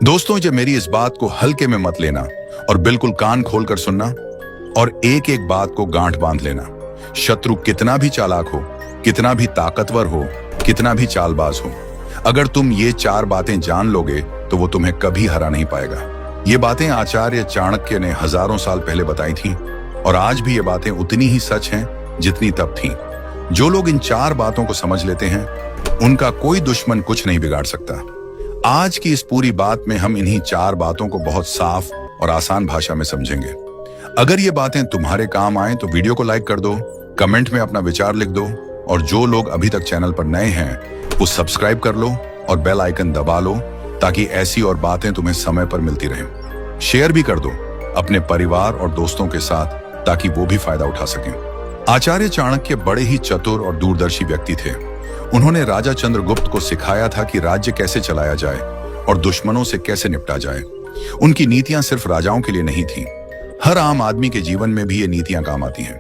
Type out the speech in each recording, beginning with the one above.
दोस्तों, जब मेरी इस बात को हल्के में मत लेना और बिल्कुल कान खोलकर सुनना और एक एक बात को गांठ बांध लेना। शत्रु कितना भी चालाक हो, कितना भी ताकतवर हो, कितना भी चालबाज हो, अगर तुम ये 4 बातें जान लोगे तो वो तुम्हें कभी हरा नहीं पाएगा। ये बातें आचार्य चाणक्य ने हजारों साल पहले बताई थी और आज भी ये बातें उतनी ही सच हैं जितनी तब थी। जो लोग इन 4 बातों को समझ लेते हैं उनका कोई दुश्मन कुछ नहीं बिगाड़ सकता। आज की इस पूरी बात में हम इन्हीं 4 बातों को बहुत साफ और आसान भाषा में समझेंगे। अगर ये बातें तुम्हारे काम आए तो वीडियो को लाइक कर दो, कमेंट में अपना विचार लिख दो और जो लोग अभी तक चैनल पर नए हैं वो सब्सक्राइब कर लो और बेल आइकन दबा लो ताकि ऐसी और बातें तुम्हें समय पर मिलती रहें। शेयर भी कर दो अपने परिवार और दोस्तों के साथ ताकि वो भी फायदा उठा सकें। आचार्य चाणक्य बड़े ही चतुर और दूरदर्शी व्यक्ति थे। उन्होंने राजा चंद्रगुप्त को सिखाया था कि राज्य कैसे चलाया जाए और दुश्मनों से कैसे निपटा जाए। उनकी नीतियां सिर्फ राजाओं के लिए नहीं थीं, हर आम आदमी के जीवन में भी ये नीतियां काम आती हैं।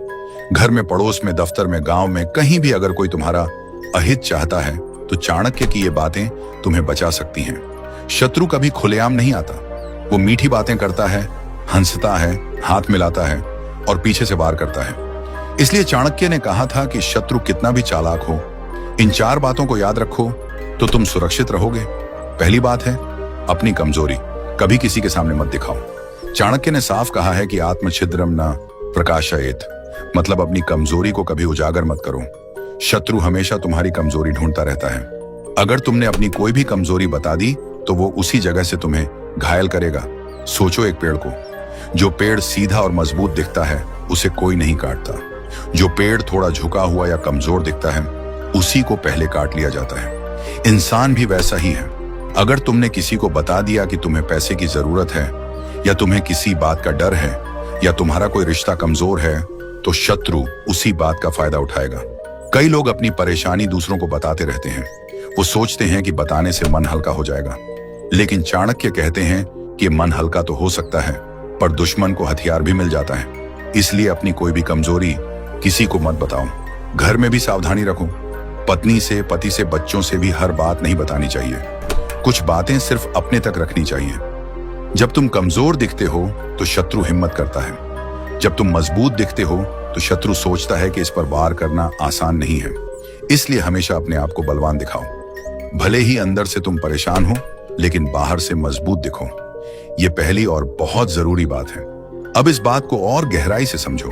घर में, पड़ोस में, दफ्तर में, गांव में, कहीं भी अगर कोई तुम्हारा अहित चाहता है तो चाणक्य की ये बातें तुम्हें बचा सकती हैं। शत्रु कभी खुलेआम नहीं आता, वो मीठी बातें करता है, हंसता है, हाथ मिलाता है और पीछे से वार करता है। इसलिए चाणक्य ने कहा था कि शत्रु कितना भी चालाक हो, इन 4 बातों को याद रखो तो तुम सुरक्षित रहोगे। पहली बात है, अपनी कमजोरी कभी किसी के सामने मत दिखाओ। चाणक्य ने साफ कहा है कि आत्मछिद्रम न प्रकाशयेत, मतलब अपनी कमजोरी को कभी उजागर मत करो। शत्रु हमेशा तुम्हारी कमजोरी ढूंढता रहता है। अगर तुमने अपनी कोई भी कमजोरी बता दी तो वो उसी जगह से तुम्हें घायल करेगा। सोचो एक पेड़ को, जो पेड़ सीधा और मजबूत दिखता है उसे कोई नहीं काटता। जो पेड़ थोड़ा झुका हुआ या कमजोर दिखता है उसी को पहले काट लिया जाता है। इंसान भी वैसा ही है। अगर तुमने किसी को बता दिया कि तुम्हें पैसे की जरूरत है या तुम्हें किसी बात का डर है या तुम्हारा कोई रिश्ता कमजोर है तो शत्रु उसी बात का फायदा उठाएगा। कई लोग अपनी परेशानी दूसरों को बताते रहते हैं। वो सोचते हैं कि बताने से मन हल्का हो जाएगा, लेकिन चाणक्य कहते हैं कि मन हल्का तो हो सकता है पर दुश्मन को हथियार भी मिल जाता है। इसलिए अपनी कोई भी कमजोरी किसी को मत बताओ। घर में भी सावधानी रखो। पत्नी से, पति से, बच्चों से भी हर बात नहीं बतानी चाहिए। कुछ बातें सिर्फ अपने तक रखनी चाहिए। जब तुम कमजोर दिखते हो तो शत्रु हिम्मत करता है। जब तुम मजबूत दिखते हो तो शत्रु सोचता है कि इस पर वार करना आसान नहीं है। इसलिए हमेशा अपने आप को बलवान दिखाओ। भले ही अंदर से तुम परेशान हो लेकिन बाहर से मजबूत दिखो। ये पहली और बहुत जरूरी बात है। अब इस बात को और गहराई से समझो।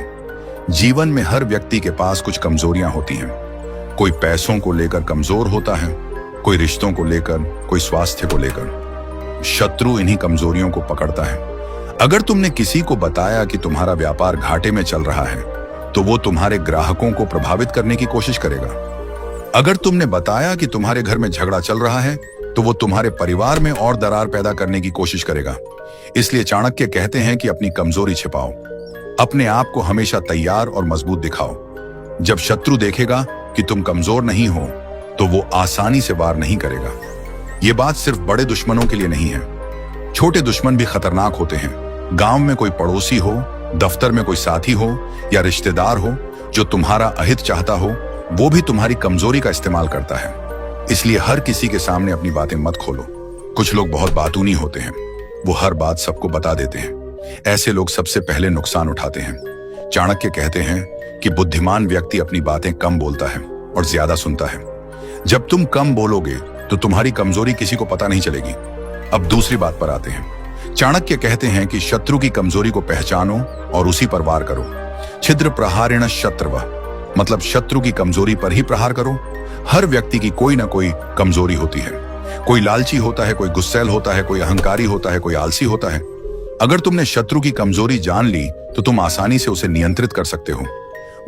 जीवन में हर व्यक्ति के पास कुछ कमजोरियां होती हैं। कोई पैसों को लेकर कमजोर होता है, कोई रिश्तों को लेकर, कोई स्वास्थ्य को लेकर। शत्रु इन्हीं कमजोरियों को पकड़ता है। अगर तुमने किसी को बताया कि तुम्हारा व्यापार घाटे में चल रहा है तो वो तुम्हारे ग्राहकों को प्रभावित करने की कोशिश करेगा। अगर तुमने बताया कि तुम्हारे घर में झगड़ा चल रहा है तो वो तुम्हारे परिवार में और दरार पैदा करने की कोशिश करेगा। इसलिए चाणक्य कहते हैं कि अपनी कमजोरी छिपाओ, अपने आप को हमेशा तैयार और मजबूत दिखाओ। जब शत्रु देखेगा कि तुम कमजोर नहीं हो तो वो आसानी से वार नहीं करेगा। ये बात सिर्फ बड़े दुश्मनों के लिए नहीं है, छोटे दुश्मन भी खतरनाक होते हैं। गांव में कोई पड़ोसी हो, दफ्तर में कोई साथी हो या रिश्तेदार हो जो तुम्हारा अहित चाहता हो, वो भी तुम्हारी कमजोरी का इस्तेमाल करता है। इसलिए हर किसी के सामने अपनी बातें मत खोलो। कुछ लोग बहुत बातूनी होते हैं, वो हर बात सबको बता देते हैं। ऐसे लोग सबसे पहले नुकसान उठाते हैं। चाणक्य कहते हैं कि बुद्धिमान व्यक्ति अपनी बातें कम बोलता है और ज्यादा सुनता है। जब तुम कम बोलोगे तो तुम्हारी कमजोरी किसी को पता नहीं चलेगी। अब दूसरी बात पर आते हैं। चाणक्य कहते हैं कि शत्रु की कमजोरी को पहचानो और उसी पर वार करो। छिद्र प्रहारेण शत्रवः, मतलब शत्रु की कमजोरी पर ही प्रहार करो। हर व्यक्ति की कोई ना कोई कमजोरी होती है। कोई लालची होता है, कोई गुस्सैल होता है, कोई अहंकारी होता है, कोई आलसी होता है। अगर तुमने शत्रु की कमजोरी जान ली तो तुम आसानी से उसे नियंत्रित कर सकते हो।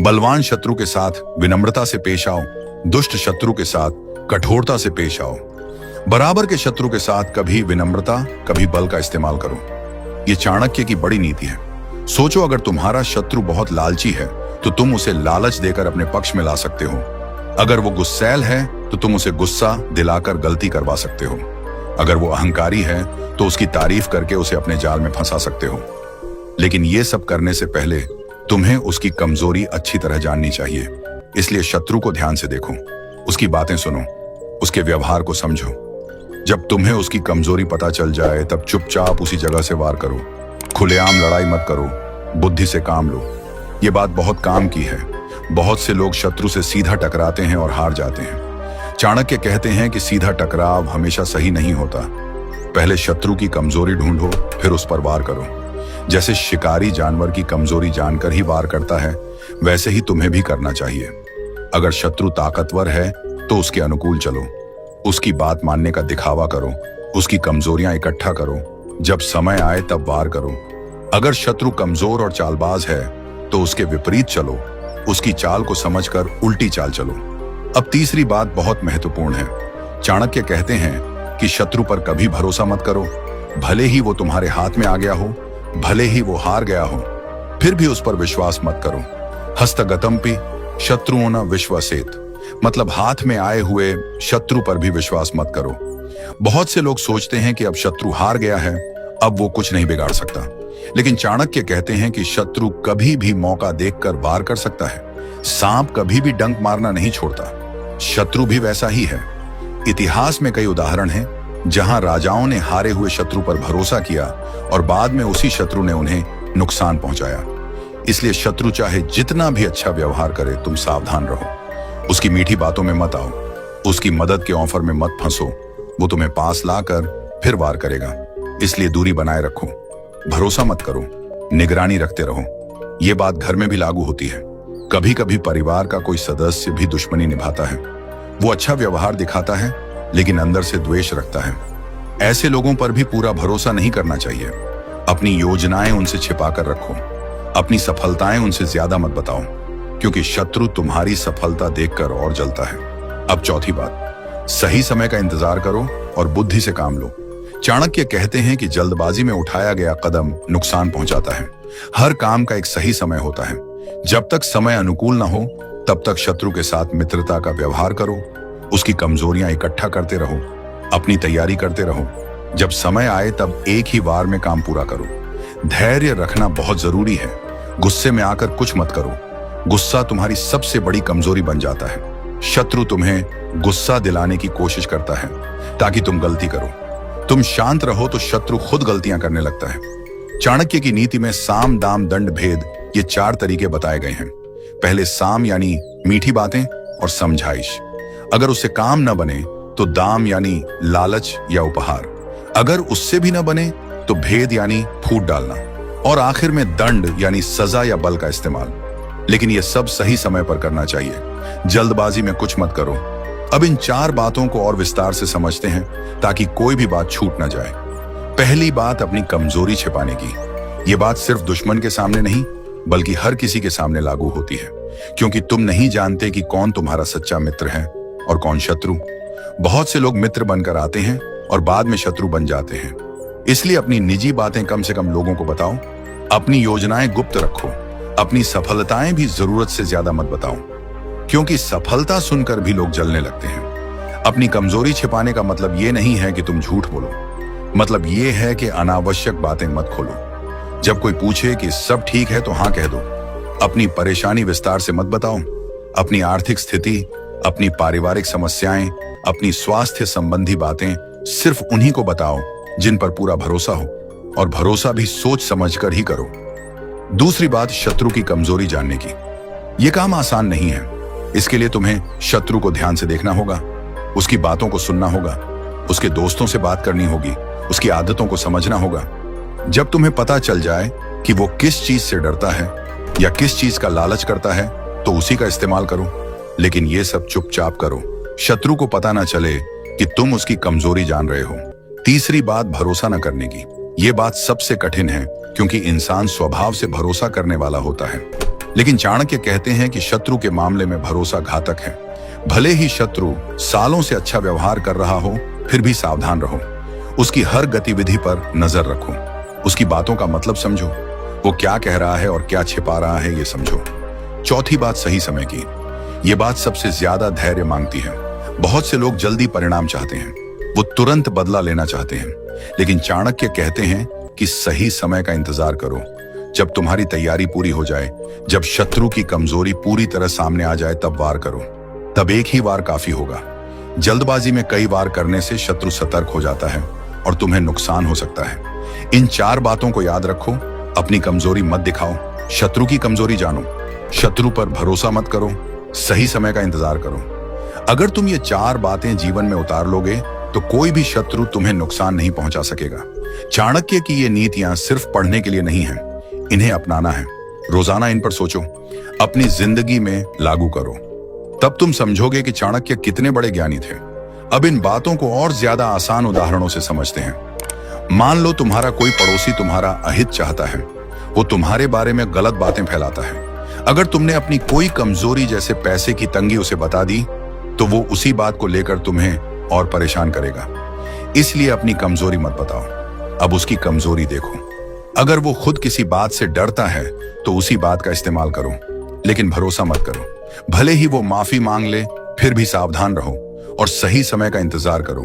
बलवान शत्रु के साथ विनम्रता से पेश आओ, दुष्ट शत्रु के साथ कठोरता से पेश आओ। बराबर के शत्रु के साथ कभी विनम्रता, कभी बल का इस्तेमाल करो। ये चाणक्य की बड़ी नीति है। सोचो, अगर तुम्हारा शत्रु बहुत लालची है तो तुम उसे लालच देकर अपने पक्ष में ला सकते हो। अगर वो गुस्सैल है तो तुम उसे गुस्सा दिलाकर गलती करवा सकते हो। अगर वो अहंकारी है तो उसकी तारीफ करके उसे अपने जाल में फंसा सकते हो। लेकिन ये सब करने से पहले तुम्हें उसकी कमजोरी अच्छी तरह जाननी चाहिए। इसलिए शत्रु को ध्यान से देखो, उसकी बातें सुनो, उसके व्यवहार को समझो। जब तुम्हें उसकी कमजोरी पता चल जाए तब चुपचाप उसी जगह से वार करो। खुलेआम लड़ाई मत करो, बुद्धि से काम लो। ये बात बहुत काम की है। बहुत से लोग शत्रु से सीधा टकराते हैं और हार जाते हैं। चाणक्य कहते हैं कि सीधा टकराव हमेशा सही नहीं होता। पहले शत्रु की कमजोरी ढूंढो, फिर उस पर वार करो। जैसे शिकारी जानवर की कमजोरी जानकर ही वार करता है, वैसे ही तुम्हें भी करना चाहिए। अगर शत्रु ताकतवर है तो उसके अनुकूल चलो, उसकी बात मानने का दिखावा करो, उसकी कमजोरियां इकट्ठा करो, जब समय आए तब वार करो। अगर शत्रु कमजोर और चालबाज है तो उसके विपरीत चलो, उसकी चाल को समझकर उल्टी चाल चलो। अब तीसरी बात बहुत महत्वपूर्ण है। चाणक्य कहते हैं कि शत्रु पर कभी भरोसा मत करो। भले ही वो तुम्हारे हाथ में आ गया हो, भले ही वो हार गया हो, फिर भी उस पर विश्वास मत करो। हस्तगतम्पि शत्रुओं न विश्वासेत, मतलब हाथ में आए हुए शत्रु पर भी विश्वास मत करो। बहुत से लोग सोचते हैं कि अब शत्रु हार गया है, अब वो कुछ नहीं बिगाड़ सकता। लेकिन चाणक्य कहते हैं कि शत्रु कभी भी मौका देखकर वार कर सकता है। सांप कभी भी डंक मारना नहीं छोड़ता। शत्रु भी वैसा ही है। इतिहास में कई उदाहरण हैं जहां राजाओं ने हारे हुए शत्रु पर भरोसा किया और बाद में उसी शत्रु ने उन्हें नुकसान पहुंचाया। इसलिए शत्रु चाहे जितना भी अच्छा व्यवहार करे, तुम सावधान रहो। उसकी मीठी बातों में मत आओ, उसकी मदद के ऑफर में मत फंसो। वो तुम्हें पास लाकर फिर वार करेगा, इसलिए दूरी बनाए रखो। भरोसा मत करो, निगरानी रखते रहो। ये बात घर में भी लागू होती है। कभी कभी परिवार का कोई सदस्य भी दुश्मनी निभाता है। वो अच्छा व्यवहार दिखाता है लेकिन अंदर से द्वेष रखता है। ऐसे लोगों पर भी पूरा भरोसा नहीं करना चाहिए। अपनी योजनाएं उनसे छिपाकर रखो, अपनी सफलताएं उनसे ज्यादा मत बताओ, क्योंकि शत्रु तुम्हारी सफलता देखकर और जलता है। अब चौथी बात, सही समय का इंतजार करो और बुद्धि से काम लो। चाणक्य कहते हैं कि जल्दबाजी में उठाया गया कदम नुकसान पहुंचाता है। हर काम का एक सही समय होता है। जब तक समय अनुकूल ना हो तब तक शत्रु के साथ मित्रता का व्यवहार करो, उसकी कमजोरियां इकट्ठा करते रहो, अपनी तैयारी करते रहो। जब समय आए तब एक ही बार में काम पूरा करो। धैर्य रखना बहुत जरूरी है। गुस्से में आकर कुछ मत करो, गुस्सा तुम्हारी सबसे बड़ी कमजोरी बन जाता है। शत्रु तुम्हें गुस्सा दिलाने की कोशिश करता है ताकि तुम गलती करो। तुम शांत रहो तो शत्रु खुद गलतियां करने लगता है। चाणक्य की नीति में साम दाम दंड भेद ये 4 तरीके बताए गए हैं। पहले साम यानी मीठी बातें और समझाइश। अगर उससे काम न बने तो दाम यानी लालच या उपहार। अगर उससे भी न बने तो भेद यानी फूट डालना। और आखिर में दंड यानी सजा या बल का इस्तेमाल। लेकिन यह सब सही समय पर करना चाहिए, जल्दबाजी में कुछ मत करो। अब इन 4 बातों को और विस्तार से समझते हैं ताकि कोई भी बात छूट न जाए। पहली बात, अपनी कमजोरी छिपाने की। यह बात सिर्फ दुश्मन के सामने नहीं बल्कि हर किसी के सामने लागू होती है, क्योंकि तुम नहीं जानते कि कौन तुम्हारा सच्चा मित्र है और कौन शत्रु। बहुत से लोग मित्र बनकर आते हैं और बाद में शत्रु बन जाते हैं। इसलिए अपनी निजी बातें कम से कम लोगों को बताओ। अपनी योजनाएं गुप्त रखो। अपनी सफलताएं भी जरूरत से ज्यादा मत बताओ, क्योंकि सफलता सुनकर भी लोग जलने लगते हैं। अपनी कमजोरी छिपाने का मतलब ये नहीं है कि तुम झूठ बोलो, मतलब ये है कि अनावश्यक बातें मत खोलो। जब कोई पूछे कि सब ठीक है तो हाँ कह दो। अपनी परेशानी विस्तार से मत बताओ। अपनी आर्थिक स्थिति, अपनी पारिवारिक समस्याएं, अपनी स्वास्थ्य संबंधी बातें सिर्फ उन्हीं को बताओ जिन पर पूरा भरोसा हो, और भरोसा भी सोच समझकर ही करो। दूसरी बात, शत्रु की कमजोरी जानने की। यह काम आसान नहीं है। इसके लिए तुम्हें शत्रु को ध्यान से देखना होगा, उसकी बातों को सुनना होगा, उसके दोस्तों से बात करनी होगी, उसकी आदतों को समझना होगा। जब तुम्हें पता चल जाए कि वो किस चीज से डरता है या किस चीज का लालच करता है तो उसी का इस्तेमाल करो। लेकिन ये सब चुपचाप करो, शत्रु को पता ना चले कि तुम उसकी कमजोरी जान रहे हो। तीसरी बात, भरोसा न करने की। ये बात सबसे कठिन है क्योंकि इंसान स्वभाव से भरोसा करने वाला होता है। लेकिन चाणक्य कहते हैं कि शत्रु के मामले में भरोसा घातक है। भले ही शत्रु सालों से अच्छा व्यवहार कर रहा हो, फिर भी सावधान रहो। उसकी हर गतिविधि पर नजर रखो, उसकी बातों का मतलब समझो, वो क्या कह रहा है और क्या छिपा रहा है ये समझो। चौथी बात, सही समय की। ये बात सबसे ज्यादा धैर्य मांगती है। बहुत से लोग जल्दी परिणाम चाहते हैं, वो तुरंत बदला लेना चाहते हैं। लेकिन चाणक्य कहते हैं कि सही समय का इंतजार करो। जब तुम्हारी तैयारी पूरी हो जाए, जब शत्रु की कमजोरी पूरी तरह सामने आ जाए, तब वार करो। तब एक ही वार काफी होगा। जल्दबाजी में कई बार करने से शत्रु सतर्क हो जाता है और तुम्हें नुकसान हो सकता है। इन 4 बातों को याद रखो। अपनी कमजोरी मत दिखाओ, शत्रु की कमजोरी जानो, शत्रु पर भरोसा मत करो, सही समय का इंतजार करो। अगर तुम ये 4 बातें जीवन में उतार लोगे तो कोई भी शत्रु तुम्हें नुकसान नहीं पहुंचा सकेगा। चाणक्य की ये नीतियां सिर्फ पढ़ने के लिए नहीं है, इन्हें अपनाना है। रोजाना इन पर सोचो, अपनी जिंदगी में लागू करो, तब तुम समझोगे कि चाणक्य कितने बड़े ज्ञानी थे। अब इन बातों को और ज्यादा आसान उदाहरणों से समझते हैं। मान लो तुम्हारा कोई पड़ोसी तुम्हारा अहित चाहता है, वो तुम्हारे बारे में गलत बातें फैलाता है। अगर तुमने अपनी कोई कमजोरी जैसे पैसे की तंगी उसे बता दी तो वो उसी बात को लेकर तुम्हें और परेशान करेगा। इसलिए अपनी कमजोरी मत बताओ, अब उसकी कमजोरी देखो। अगर वो खुद किसी बात से डरता है तो उसी बात का इस्तेमाल करो, लेकिन भरोसा मत करो। भले ही वो माफी मांग ले, फिर भी सावधान रहो और सही समय का इंतजार करो।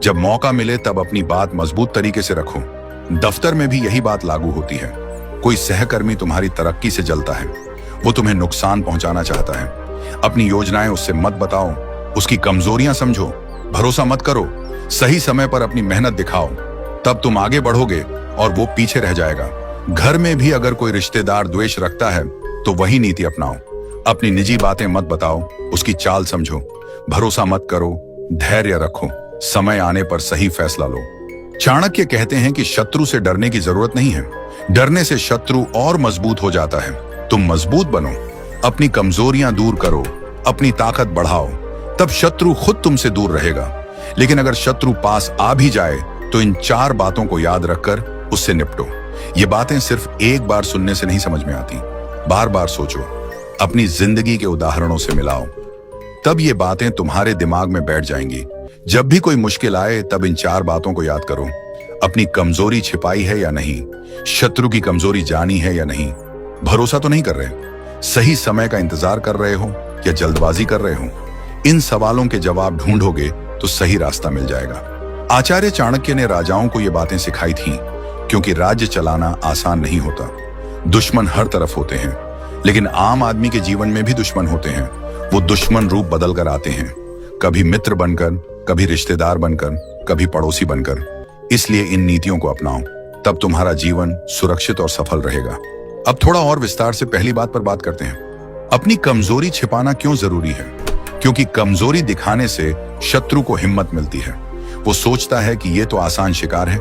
जब मौका मिले तब अपनी बात मजबूत तरीके से रखो। दफ्तर में भी यही बात लागू होती है। कोई सहकर्मी तुम्हारी तरक्की से जलता है, वो तुम्हें नुकसान पहुंचाना चाहता है। अपनी योजनाएं उससे मत बताओ, उसकी कमजोरियां समझो, भरोसा मत करो। सही समय पर अपनी मेहनत दिखाओ, तब तुम आगे बढ़ोगे और वो पीछे रह जाएगा। घर में भी अगर कोई रिश्तेदार द्वेष रखता है तो वही नीति अपनाओ। अपनी निजी बातें मत बताओ, उसकी चाल समझो, भरोसा मत करो, धैर्य रखो, समय आने पर सही फैसला लो। चाणक्य कहते हैं कि शत्रु से डरने की जरूरत नहीं है, डरने से शत्रु और मजबूत हो जाता है। तुम मजबूत बनो, अपनी कमजोरियां दूर करो, अपनी ताकत बढ़ाओ, तब शत्रु खुद तुमसे दूर रहेगा। लेकिन अगर शत्रु पास आ भी जाए तो इन 4 बातों को याद रखकर उससे निपटो। ये बातें सिर्फ एक बार सुनने से नहीं समझ में आती, बार बार सोचो, अपनी जिंदगी के उदाहरणों से मिलाओ, तब ये बातें तुम्हारे दिमाग में बैठ जाएंगी। जब भी कोई मुश्किल आए तब इन 4 बातों को याद करो। अपनी कमजोरी छिपाई है या नहीं, शत्रु की कमजोरी जानी है या नहीं, भरोसा तो नहीं कर रहे, सही समय का इंतजार कर रहे हो या जल्दबाजी कर रहे हो। इन सवालों के जवाब ढूंढोगे तो सही रास्ता मिल जाएगा। आचार्य चाणक्य ने राजाओं को ये बातें सिखाई थीं, क्योंकि राज्य चलाना आसान नहीं होता। दुश्मन हर तरफ होते हैं, लेकिन आम आदमी के जीवन में भी दुश्मन होते हैं। वो दुश्मन रूप बदल कर आते हैं, कभी मित्र बनकर, कभी रिश्तेदार बनकर, कभी पड़ोसी बनकर। इसलिए इन नीतियों को अपनाओ, तब तुम्हारा जीवन सुरक्षित और सफल रहेगा। अब थोड़ा और विस्तार से पहली बात पर बात करते हैं। अपनी कमजोरी छिपाना क्यों जरूरी है? क्योंकि कमजोरी दिखाने से शत्रु को हिम्मत मिलती है। वो सोचता है कि ये तो आसान शिकार है,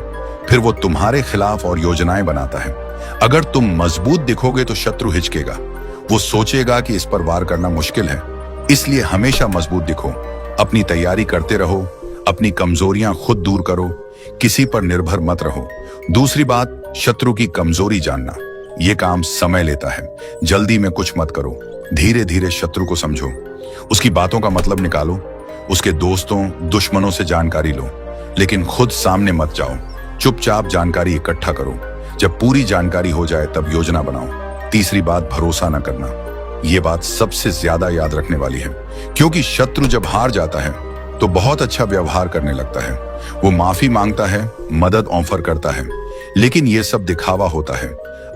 फिर वो तुम्हारे खिलाफ और योजनाएं बनाता है। अगर तुम मजबूत दिखोगे तो शत्रु हिचकेगा, वो सोचेगा कि इस पर वार करना मुश्किल है। इसलिए हमेशा मजबूत दिखो, अपनी तैयारी करते रहो, अपनी कमजोरियां खुद दूर करो, किसी पर निर्भर मत रहो। दूसरी बात, शत्रु की कमजोरी जानना। ये काम समय लेता है, जल्दी में कुछ मत करो। धीरे धीरे शत्रु को समझो, उसकी बातों का मतलब निकालो, उसके दोस्तों दुश्मनों से जानकारी लो, लेकिन खुद सामने मत जाओ। चुपचाप जानकारी इकट्ठा करो, जब पूरी जानकारी हो जाए तब योजना बनाओ। तीसरी बात, भरोसा न करना। ये बात सबसे ज्यादा याद रखने वाली है, क्योंकि शत्रु जब हार जाता है तो बहुत अच्छा व्यवहार करने लगता है। वो माफी मांगता है, मदद ऑफर करता है, लेकिन ये सब दिखावा होता है।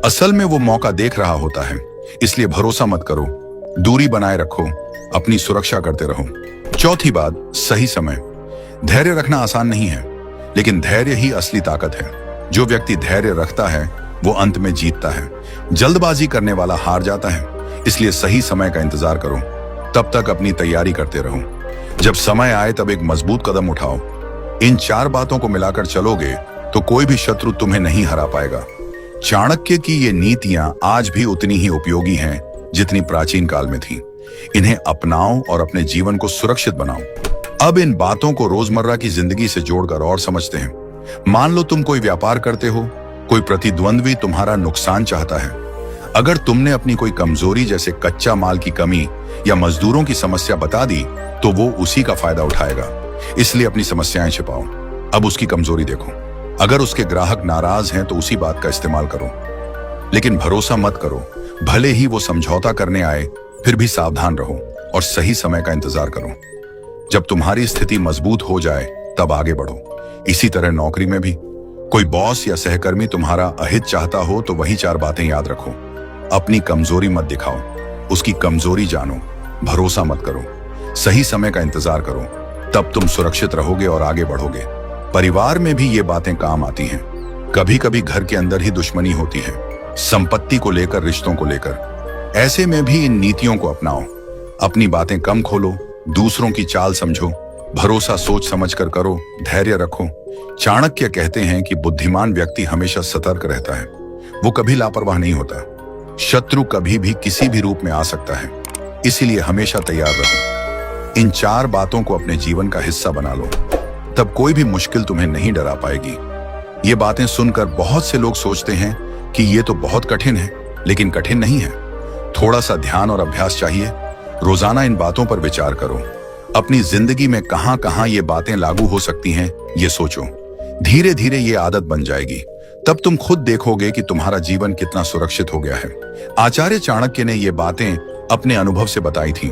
असल में वो मौका देख रहा होता है। इसलिए भरोसा मत करो, दूरी बनाए रखो, अपनी सुरक्षा करते रहो। चौथी बात, सही समय। धैर्य रखना आसान नहीं है, लेकिन धैर्य ही असली ताकत है। जो व्यक्ति धैर्य रखता है वो अंत में जीतता है। जल्दबाजी करने वाला हार जाता है। इसलिए सही समय का इंतजार करो, तब तक अपनी तैयारी करते रहो। जब समय आए तब एक मजबूत कदम उठाओ। इन 4 बातों को मिलाकर चलोगे तो कोई भी शत्रु तुम्हें नहीं हरा पाएगा। चाणक्य की ये नीतियां आज भी उतनी ही उपयोगी हैं जितनी प्राचीन काल में थी। इन्हें अपनाओ और अपने जीवन को सुरक्षित बनाओ। अब इन बातों को रोजमर्रा की जिंदगी से जोड़कर और समझते हैं। मान लो तुम कोई व्यापार करते हो, कोई प्रतिद्वंद्वी तुम्हारा नुकसान चाहता है। अगर तुमने अपनी कोई कमजोरी जैसे कच्चा माल की कमी या मजदूरों की समस्या बता दी तो वो उसी का फायदा उठाएगा। इसलिए अपनी समस्याएं छिपाओ, अब उसकी कमजोरी देखो। अगर उसके ग्राहक नाराज हैं तो उसी बात का इस्तेमाल करो, लेकिन भरोसा मत करो। भले ही वो समझौता करने आए, फिर भी सावधान रहो और सही समय का इंतजार करो। जब तुम्हारी स्थिति मजबूत हो जाए तब आगे बढ़ो। इसी तरह नौकरी में भी कोई बॉस या सहकर्मी तुम्हारा अहित चाहता हो तो वही 4 बातें याद रखो। अपनी कमजोरी मत दिखाओ, उसकी कमजोरी जानो, भरोसा मत करो, सही समय का इंतजार करो, तब तुम सुरक्षित रहोगे और आगे बढ़ोगे। परिवार में भी ये बातें काम आती हैं। कभी कभी घर के अंदर ही दुश्मनी होती है, संपत्ति को लेकर, रिश्तों को लेकर। ऐसे में भी इन नीतियों को अपनाओ। अपनी बातें कम खोलो, दूसरों की चाल समझो, भरोसा सोच समझ कर करो, धैर्य रखो। चाणक्य कहते हैं कि बुद्धिमान व्यक्ति हमेशा सतर्क रहता है, वो कभी लापरवाह नहीं होता। शत्रु कभी भी किसी भी रूप में आ सकता है, इसीलिए हमेशा तैयार रहो। इन 4 बातों को अपने जीवन का हिस्सा बना लो, तब कोई भी मुश्किल तुम्हें नहीं डरा पाएगी। ये बातें सुनकर बहुत से लोग सोचते हैं कि ये तो बहुत कठिन है, लेकिन कठिन नहीं है। थोड़ा सा ध्यान और अभ्यास चाहिए। रोजाना इन बातों पर विचार करो। अपनी जिंदगी में कहां कहां ये बातें लागू हो सकती हैं, ये सोचो। धीरे धीरे ये आदत बन जाएगी। तब तुम खुद देखोगे कि तुम्हारा जीवन कितना सुरक्षित हो गया है। आचार्य चाणक्य ने ये बातें अपने अनुभव से बताई थी।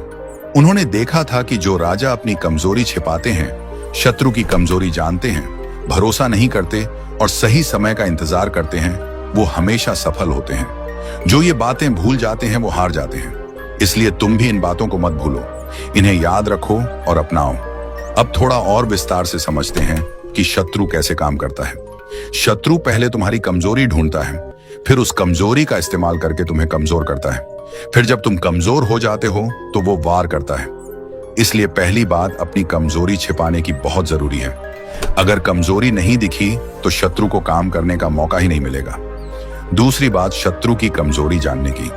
उन्होंने देखा था कि जो राजा अपनी कमजोरी छिपाते हैं, शत्रु की कमजोरी जानते हैं, भरोसा नहीं करते और सही समय का इंतजार करते हैं, वो हमेशा सफल होते हैं। जो ये बातें भूल जाते हैं वो हार जाते हैं। इसलिए तुम भी इन बातों को मत भूलो, इन्हें याद रखो और अपनाओ। अब थोड़ा और विस्तार से समझते हैं कि शत्रु कैसे काम करता है। शत्रु पहले तुम्हारी कमजोरी ढूंढता है, फिर उस कमजोरी का इस्तेमाल करके तुम्हें कमजोर करता है। फिर जब तुम कमजोर हो जाते हो तो वो वार करता है। इसलिए पहली बात, अपनी कमजोरी छिपाने की बहुत जरूरी है। अगर कमजोरी नहीं दिखी तो शत्रु को काम करने का मौका ही नहीं मिलेगा। दूसरी बात, शत्रु की कमजोरी जानने की।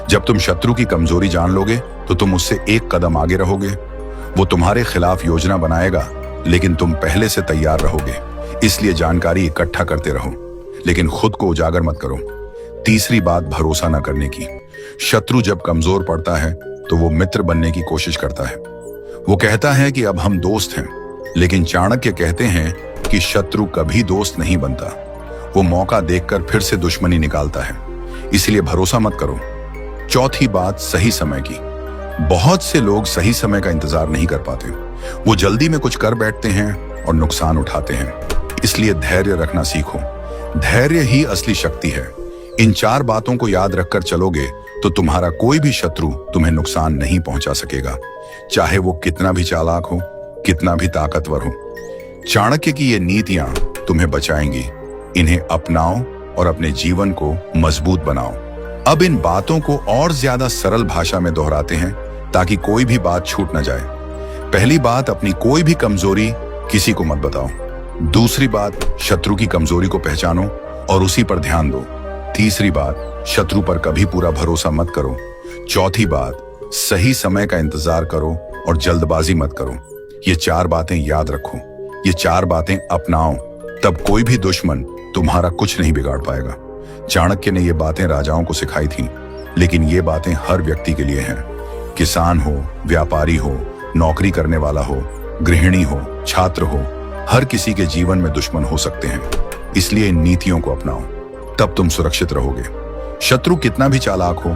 जब तुम शत्रु की कमजोरी जान लोगे तो तुम उससे एक कदम आगे रहोगे। वो तुम्हारे खिलाफ योजना बनाएगा, लेकिन तुम पहले से तैयार रहोगे। इसलिए जानकारी इकट्ठा करते रहो, लेकिन खुद को उजागर मत करो। तीसरी बात, भरोसा न करने की। शत्रु जब कमजोर पड़ता है तो वो मित्र बनने की कोशिश करता है। वो कहता है कि अब हम दोस्त हैं, लेकिन चाणक्य कहते हैं कि शत्रु कभी दोस्त नहीं बनता। वो मौका देखकर फिर से दुश्मनी निकालता है। इसलिए भरोसा मत करो। चौथी बात, सही समय की। बहुत से लोग सही समय का इंतजार नहीं कर पाते। वो जल्दी में कुछ कर बैठते हैं और नुकसान उठाते हैं। इसलिए धैर्य रखना सीखो। धैर्य ही असली शक्ति है। इन 4 बातों को याद रखकर चलोगे तो तुम्हारा कोई भी शत्रु तुम्हें नुकसान नहीं पहुंचा सकेगा, चाहे वो कितना भी चालाक हो, कितना भी ताकतवर हो। चाणक्य की ये नीतियां तुम्हें बचाएंगी। इन्हें अपनाओ और अपने जीवन को मजबूत बनाओ। अब इन बातों को और ज्यादा सरल भाषा में दोहराते हैं ताकि कोई भी बात छूट न जाए। पहली बात, अपनी कोई भी कमजोरी किसी को मत बताओ। दूसरी बात, शत्रु की कमजोरी को पहचानो और उसी पर ध्यान दो। तीसरी बात, शत्रु पर कभी पूरा भरोसा मत करो। चौथी बात, सही समय का इंतजार करो और जल्दबाजी मत करो। ये 4 बातें याद रखो। ये 4 बातें अपनाओ, तब कोई भी दुश्मन तुम्हारा कुछ नहीं बिगाड़ पाएगा। चाणक्य ने ये बातें राजाओं को सिखाई थी, लेकिन ये बातें हर व्यक्ति के लिए हैं। किसान हो, व्यापारी हो, नौकरी करने वाला हो, गृहिणी हो, छात्र हो, हर किसी के जीवन में दुश्मन हो सकते हैं। इसलिए इन नीतियों को अपनाओ, तब तुम सुरक्षित रहोगे। शत्रु कितना भी चालाक हो,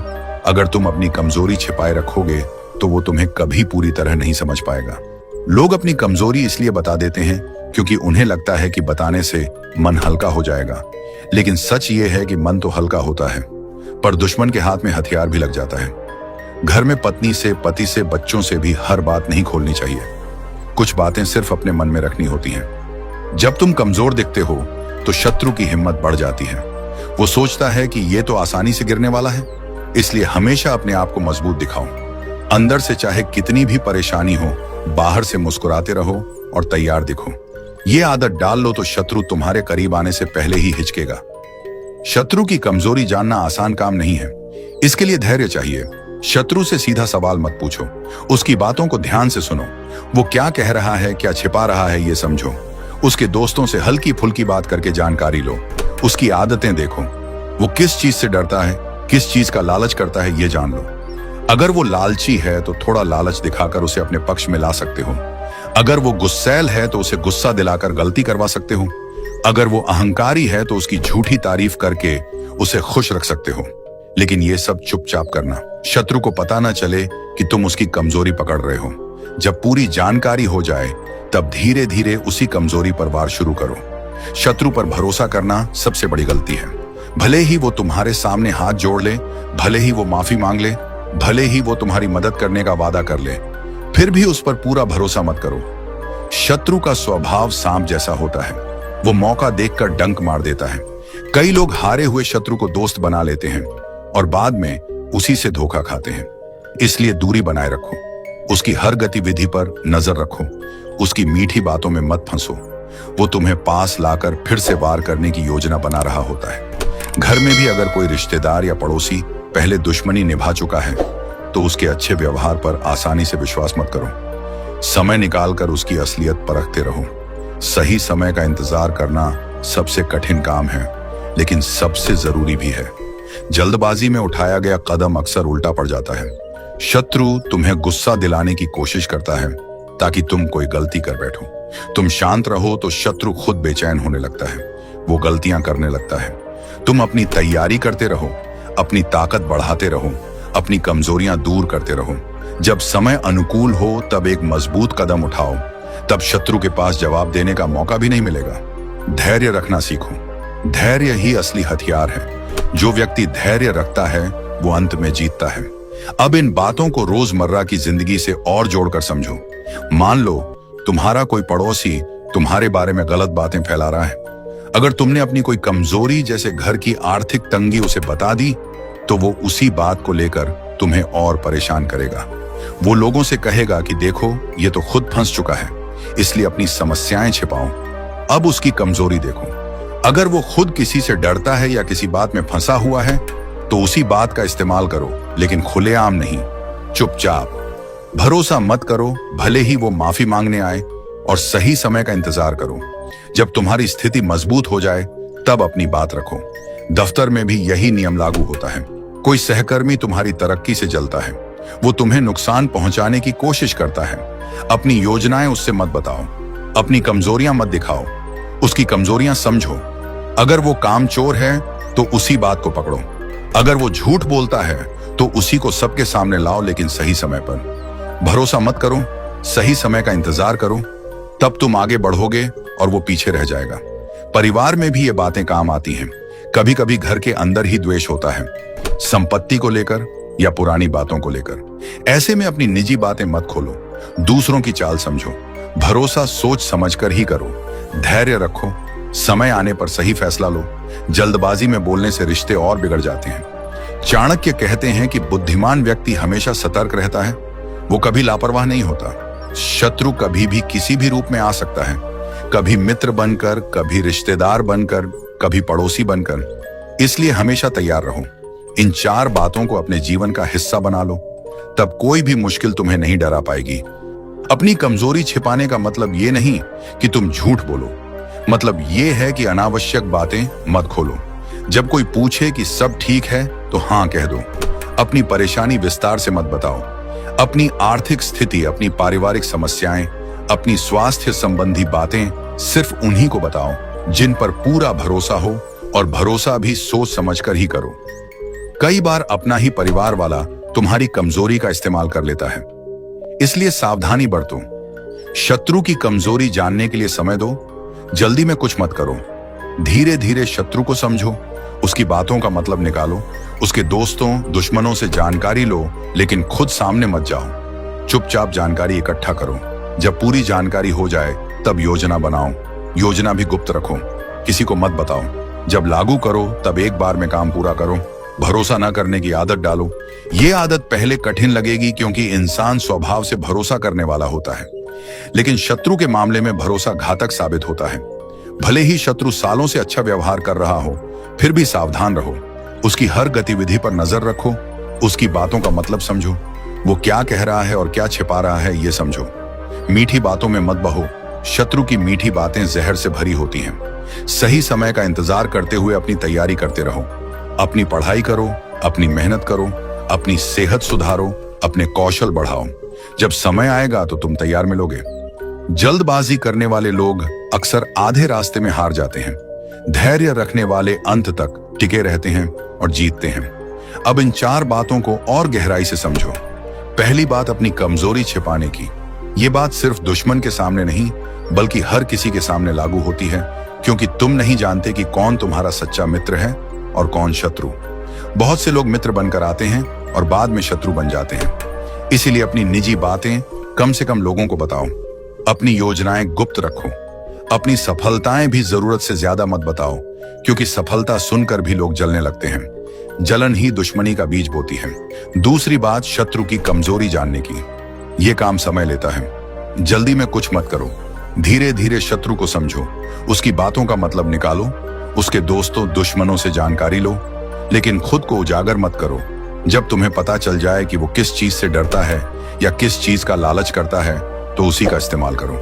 अगर तुम अपनी कमजोरी छिपाए रखोगे तो वो तुम्हें कभी पूरी तरह नहीं समझ पाएगा। लोग अपनी कमजोरी इसलिए बता देते हैं क्योंकि उन्हें लगता है कि बताने से मन हल्का हो जाएगा, लेकिन सच ये है कि मन तो हल्का होता है, पर दुश्मन के हाथ में हथियार भी लग जाता है। घर में पत्नी से, पति से, बच्चों से भी हर बात नहीं खोलनी चाहिए। कुछ बातें सिर्फ अपने मन में रखनी होती हैं। जब तुम कमजोर दिखते हो तो शत्रु की हिम्मत बढ़ जाती है। वो सोचता है कि ये तो आसानी से गिरने वाला है, इसलिए हमेशा अपने आप को मजबूत दिखाओ। अंदर से चाहे कितनी भी परेशानी हो, बाहर से मुस्कुराते रहो और तैयार दिखो। ये आदत डाल लो तो शत्रु तुम्हारे करीब आने से पहले ही हिचकेगा। शत्रु की कमजोरी जानना आसान काम नहीं है, इसके लिए धैर्य चाहिए। शत्रु से सीधा सवाल मत पूछो, उसकी बातों को ध्यान से सुनो। वो क्या कह रहा है, क्या छिपा रहा है, ये समझो। उसके दोस्तों से हल्की फुल्की बात करके जानकारी लो। उसकी आदतें देखो, वो किस चीज से डरता है, किस चीज का लालच करता है, ये जान लो। अगर वो लालची है तो थोड़ा लालच दिखाकर उसे अपने पक्ष में ला सकते हो। अगर वो गुस्सैल है तो उसे गुस्सा दिलाकर गलती करवा सकते हो। अगर वो अहंकारी है तो उसकी झूठी तारीफ करके उसे खुश रख सकते हो। लेकिन ये सब चुपचाप करना, शत्रु को पता ना चले कि तुम उसकी कमजोरी पकड़ रहे हो। जब पूरी जानकारी हो जाए तब धीरे धीरे उसी कमजोरी पर वार शुरू करो। शत्रु पर भरोसा करना सबसे बड़ी गलती है। भले ही वो तुम्हारे सामने हाथ जोड़ ले, भले ही वो माफी मांग ले, भले ही वो तुम्हारी मदद करने का वादा कर ले, फिर भी उस पर पूरा भरोसा मत करो। शत्रु का स्वभाव सांप जैसा होता है। वो मौका देखकर डंक मार देता है। कई लोग हारे हुए शत्रु को दोस्त बना लेते हैं और बाद में उसी से धोखा खाते हैं। इसलिए दूरी बनाए रखो, उसकी हर गतिविधि पर नजर रखो, उसकी मीठी बातों में मत फंसो। वो तुम्हें पास लाकर फिर से वार करने की योजना बना रहा होता है। घर में भी अगर कोई रिश्तेदार या पड़ोसी पहले दुश्मनी निभा चुका है तो उसके अच्छे व्यवहार पर आसानी से विश्वास मत करो। समय निकालकर उसकी असलियत परखते रहो। सही समय का इंतजार करना सबसे कठिन काम है, लेकिन सबसे जरूरी भी है। जल्दबाजी में उठाया गया कदम अक्सर उल्टा पड़ जाता है। शत्रु तुम्हें गुस्सा दिलाने की कोशिश करता है ताकि तुम कोई गलती कर बैठो। तुम शांत रहो तो शत्रु खुद बेचैन होने लगता है, वो गलतियां करने लगता है। तुम अपनी तैयारी करते रहो, अपनी ताकत बढ़ाते रहो, अपनी कमजोरियां दूर करते रहो। जब समय अनुकूल हो तब एक मजबूत कदम उठाओ, तब शत्रु के पास जवाब देने का मौका भी नहीं मिलेगा। धैर्य रखना सीखो। धैर्य ही असली हथियार है। जो व्यक्ति धैर्य रखता है वो अंत में जीतता है। अब इन बातों को रोजमर्रा की जिंदगी से और जोड़कर समझो। मान लो तुम्हारा कोई पड़ोसी तुम्हारे बारे में गलत बातें फैला रहा है। अगर तुमने अपनी कोई कमजोरी जैसे घर की आर्थिक तंगी उसे बता दी तो वो उसी बात को लेकर तुम्हें और परेशान करेगा। वो लोगों से कहेगा कि देखो ये तो खुद फंस चुका है, इसलिए अपनी समस्याएं छिपाओ। अब उसकी कमजोरी देखो। अगर वो खुद किसी से डरता है या किसी बात में फंसा हुआ है तो उसी बात का इस्तेमाल करो, लेकिन खुलेआम नहीं, चुपचाप। भरोसा मत करो, भले ही वो माफी मांगने आए, और सही समय का इंतजार करो। जब तुम्हारी स्थिति मजबूत हो जाए तब अपनी बात रखो। दफ्तर में भी यही नियम लागू होता है। कोई सहकर्मी तुम्हारी तरक्की से जलता है, वो तुम्हें नुकसान पहुंचाने की कोशिश करता है। अपनी योजनाएं उससे मत बताओ, अपनी कमजोरियां मत दिखाओ, उसकी कमजोरियां समझो। अगर वो कामचोर है तो उसी बात को पकड़ो। अगर वो झूठ बोलता है तो उसी को सबके सामने लाओ, लेकिन सही समय पर। भरोसा मत करो, सही समय का इंतजार करो, तब तुम आगे बढ़ोगे और वो पीछे रह जाएगा। परिवार में भी ये बातें काम आती हैं। कभी कभी घर के अंदर ही द्वेष होता है, संपत्ति को लेकर या पुरानी बातों को लेकर। ऐसे में अपनी निजी बातें मत खोलो, दूसरों की चाल समझो। भरोसा सोच समझकर ही करो। धैर्य रखो, समय आने पर सही फैसला लो। जल्दबाजी में बोलने से रिश्ते और बिगड़ जाते हैं। चाणक्य कहते हैं कि बुद्धिमान व्यक्ति हमेशा सतर्क रहता है, वो कभी लापरवाह नहीं होता। शत्रु कभी भी किसी भी रूप में आ सकता है, कभी मित्र बनकर, कभी रिश्तेदार बनकर, कभी पड़ोसी बनकर। इसलिए हमेशा तैयार रहो। इन 4 बातों को अपने जीवन का हिस्सा बना लो, तब कोई भी मुश्किल तुम्हें नहीं डरा पाएगी। अपनी कमजोरी छिपाने का मतलब ये नहीं कि तुम झूठ बोलो, मतलब ये है कि अनावश्यक बातें मत खोलो। जब कोई पूछे कि सब ठीक है तो हाँ कह दो। अपनी परेशानी विस्तार से मत बताओ। अपनी आर्थिक स्थिति, अपनी पारिवारिक समस्याएं, अपनी स्वास्थ्य संबंधी बातें सिर्फ उन्हीं को बताओ जिन पर पूरा भरोसा हो, और भरोसा भी सोच समझकर ही करो। कई बार अपना ही परिवार वाला तुम्हारी कमजोरी का इस्तेमाल कर लेता है, इसलिए सावधानी बरतो। शत्रु की कमजोरी जानने के लिए समय दो, जल्दी में कुछ मत करो। धीरे धीरे शत्रु को समझो, उसकी बातों का मतलब निकालो, उसके दोस्तों दुश्मनों से जानकारी लो, लेकिन खुद सामने मत जाओ। चुपचाप जानकारी इकट्ठा करो। जब पूरी जानकारी हो जाए तब योजना बनाओ। योजना भी गुप्त रखो, किसी को मत बताओ। जब लागू करो तब एक बार में काम पूरा करो। भरोसा न करने की आदत डालो। ये आदत पहले कठिन लगेगी क्योंकि इंसान स्वभाव से भरोसा करने वाला होता है, लेकिन शत्रु के मामले में भरोसा घातक साबित होता है। भले ही शत्रु सालों से अच्छा व्यवहार कर रहा हो, फिर भी सावधान रहो। उसकी हर गतिविधि पर नजर रखो, उसकी बातों का मतलब समझो। वो क्या कह रहा है और क्या छिपा रहा है ये समझो। मीठी बातों में मत बहो, शत्रु की मीठी बातें जहर से भरी होती हैं। सही समय का इंतजार करते हुए अपनी तैयारी करते रहो। अपनी पढ़ाई करो, अपनी मेहनत करो, अपनी सेहत सुधारो, अपने कौशल बढ़ाओ। जब समय आएगा तो तुम तैयार मिलोगे। जल्दबाजी करने वाले लोग अक्सर आधे रास्ते में हार जाते हैं। धैर्य रखने वाले अंत तक टिके रहते हैं और जीतते हैं। अब इन 4 बातों को और गहराई से समझो। पहली बात, अपनी कमजोरी छिपाने की। ये बात सिर्फ दुश्मन के सामने नहीं, बल्कि हर किसी के सामने लागू होती है, क्योंकि तुम नहीं जानते कि कौन तुम्हारा सच्चा मित्र है और कौन शत्रु। बहुत से लोग मित्र बनकर आते हैं और बाद में शत्रु बन जाते हैं। इसीलिए अपनी निजी बातें कम से कम लोगों को बताओ। अपनी योजनाएं गुप्त रखो। अपनी सफलताएं भी जरूरत से ज्यादा मत बताओ, क्योंकि सफलता सुनकर भी लोग जलने लगते हैं। जलन ही दुश्मनी का बीज बोती है। दूसरी बात, शत्रु की कमजोरी जानने की। यह काम समय लेता है। जल्दी में कुछ मत करो। धीरे धीरे शत्रु को समझो, उसकी बातों का मतलब निकालो, उसके दोस्तों दुश्मनों से जानकारी लो, लेकिन खुद को उजागर मत करो। जब तुम्हें पता चल जाए कि वो किस चीज से डरता है या किस चीज का लालच करता है, तो उसी का इस्तेमाल करो।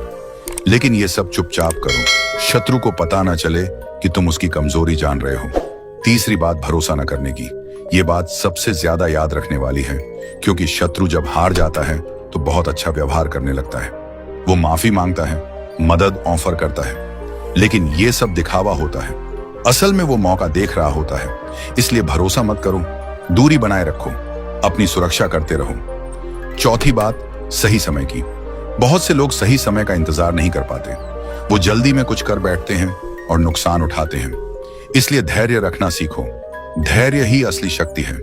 लेकिन ये सब चुपचाप करो, शत्रु को पता ना चले कि तुम उसकी कमजोरी जान रहे हो। तीसरी बात, भरोसा न करने की। ये बात सबसे ज्यादा याद रखने वाली है, क्योंकि शत्रु जब हार जाता है तो बहुत अच्छा व्यवहार करने लगता है। वो माफी मांगता है, मदद ऑफर करता है, लेकिन ये सब दिखावा होता है। असल में वो मौका देख रहा होता है। इसलिए भरोसा मत करो, दूरी बनाए रखो, अपनी सुरक्षा करते रहो। चौथी बात, सही समय की। बहुत से लोग सही समय का इंतजार नहीं कर पाते। वो जल्दी में कुछ कर बैठते हैं और नुकसान उठाते हैं। इसलिए धैर्य रखना सीखो। धैर्य ही असली शक्ति है।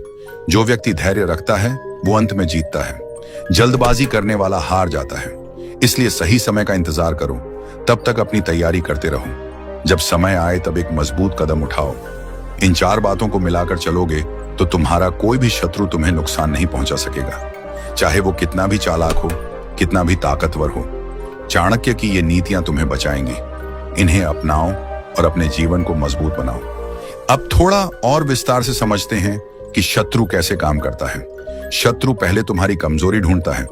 जो व्यक्ति धैर्य रखता है वो अंत में जीतता है। जल्दबाजी करने वाला हार जाता है। इसलिए सही समय का इंतजार करो, तब तक अपनी तैयारी करते रहो। जब समय आए तब एक मजबूत कदम उठाओ। इन 4 बातों को मिलाकर चलोगे तो तुम्हारा कोई भी शत्रु तुम्हें नुकसान नहीं पहुंचा सकेगा, चाहे वो कितना भी चालाक हो, कितना भी ताकतवर हो। चाणक्य की ये नीतियां तुम्हें बचाएंगी। इन्हें अपनाओ और अपने जीवन को मजबूत बनाओ। अब थोड़ा और विस्तार से समझते हैं कि शत्रु कैसे काम करता है। शत्रु पहले तुम्हारी कमजोरी ढूंढता है,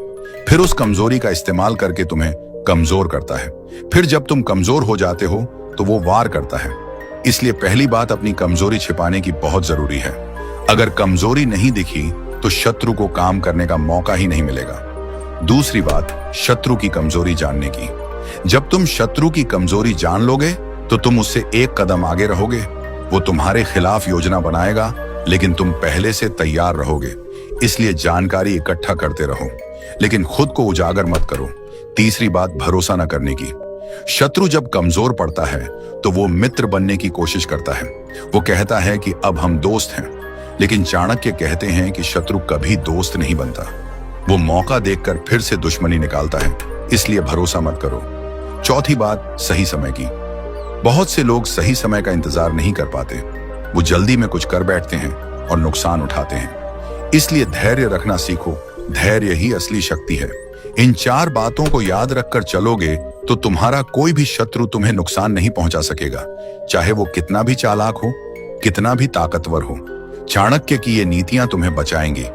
फिर उस कमजोरी का इस्तेमाल करके तुम्हें कमजोर करता है। फिर जब तुम कमजोर हो जाते हो तो वो वार करता है। इसलिए पहली बात, अपनी कमजोरी छिपाने की बहुत जरूरी है। अगर कमजोरी नहीं दिखी तो शत्रु को काम करने का मौका ही नहीं मिलेगा। दूसरी बात, शत्रु की कमजोरी जानने की। जब तुम शत्रु की कमजोरी जान लोगे तो तुम उससे एक कदम आगे रहोगे। वो तुम्हारे खिलाफ योजना बनाएगा, लेकिन तुम पहले से तैयार रहोगे। इसलिए जानकारी इकट्ठा करते रहो, लेकिन खुद को उजागर मत करो। तीसरी बात, भरोसा न करने की। शत्रु जब कमजोर पड़ता है तो वो मित्र बनने की कोशिश करता है। वो कहता है कि अब हम दोस्त हैं, लेकिन चाणक्य कहते हैं कि शत्रु कभी दोस्त नहीं बनता। वो मौका देखकर फिर से दुश्मनी निकालता है। इसलिए भरोसा मत करो। चौथी बात, सही समय की। बहुत से लोग सही समय का इंतजार नहीं कर पाते। वो जल्दी में कुछ कर बैठते हैं और नुकसान उठाते हैं। इसलिए धैर्य रखना सीखो। धैर्य ही असली शक्ति है। इन 4 बातों को याद रखकर चलोगे तो तुम्हारा कोई भी शत्रु तुम्हें नुकसान नहीं पहुंचा सकेगा, चाहे वो कितना भी चालाक हो, कितना भी ताकतवर हो। चाणक्य की ये नीतियां तुम्हें बचाएंगी।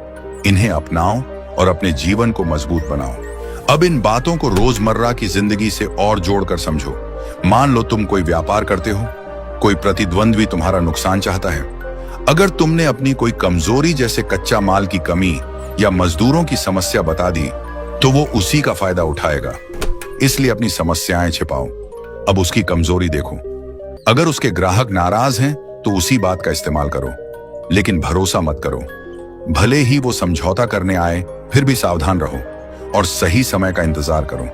इन्हें अपनाओ और अपने जीवन को मजबूत बनाओ। अब इन बातों को रोजमर्रा की जिंदगी से और जोड़कर समझो। मान लो तुम कोई व्यापार करते हो, कोई प्रतिद्वंद्वी तुम्हारा नुकसान चाहता है। अगर तुमने अपनी कोई कमजोरी जैसे कच्चा माल की कमी या मजदूरों की समस्या बता दी तो वो उसी का फायदा उठाएगा। इसलिए अपनी समस्याएं छिपाओ, अब उसकी कमजोरी देखो। अगर उसके ग्राहक नाराज हैं तो उसी बात का इस्तेमाल करो, लेकिन भरोसा मत करो। भले ही वो समझौता करने आए, फिर भी सावधान रहो और सही समय का इंतजार करो।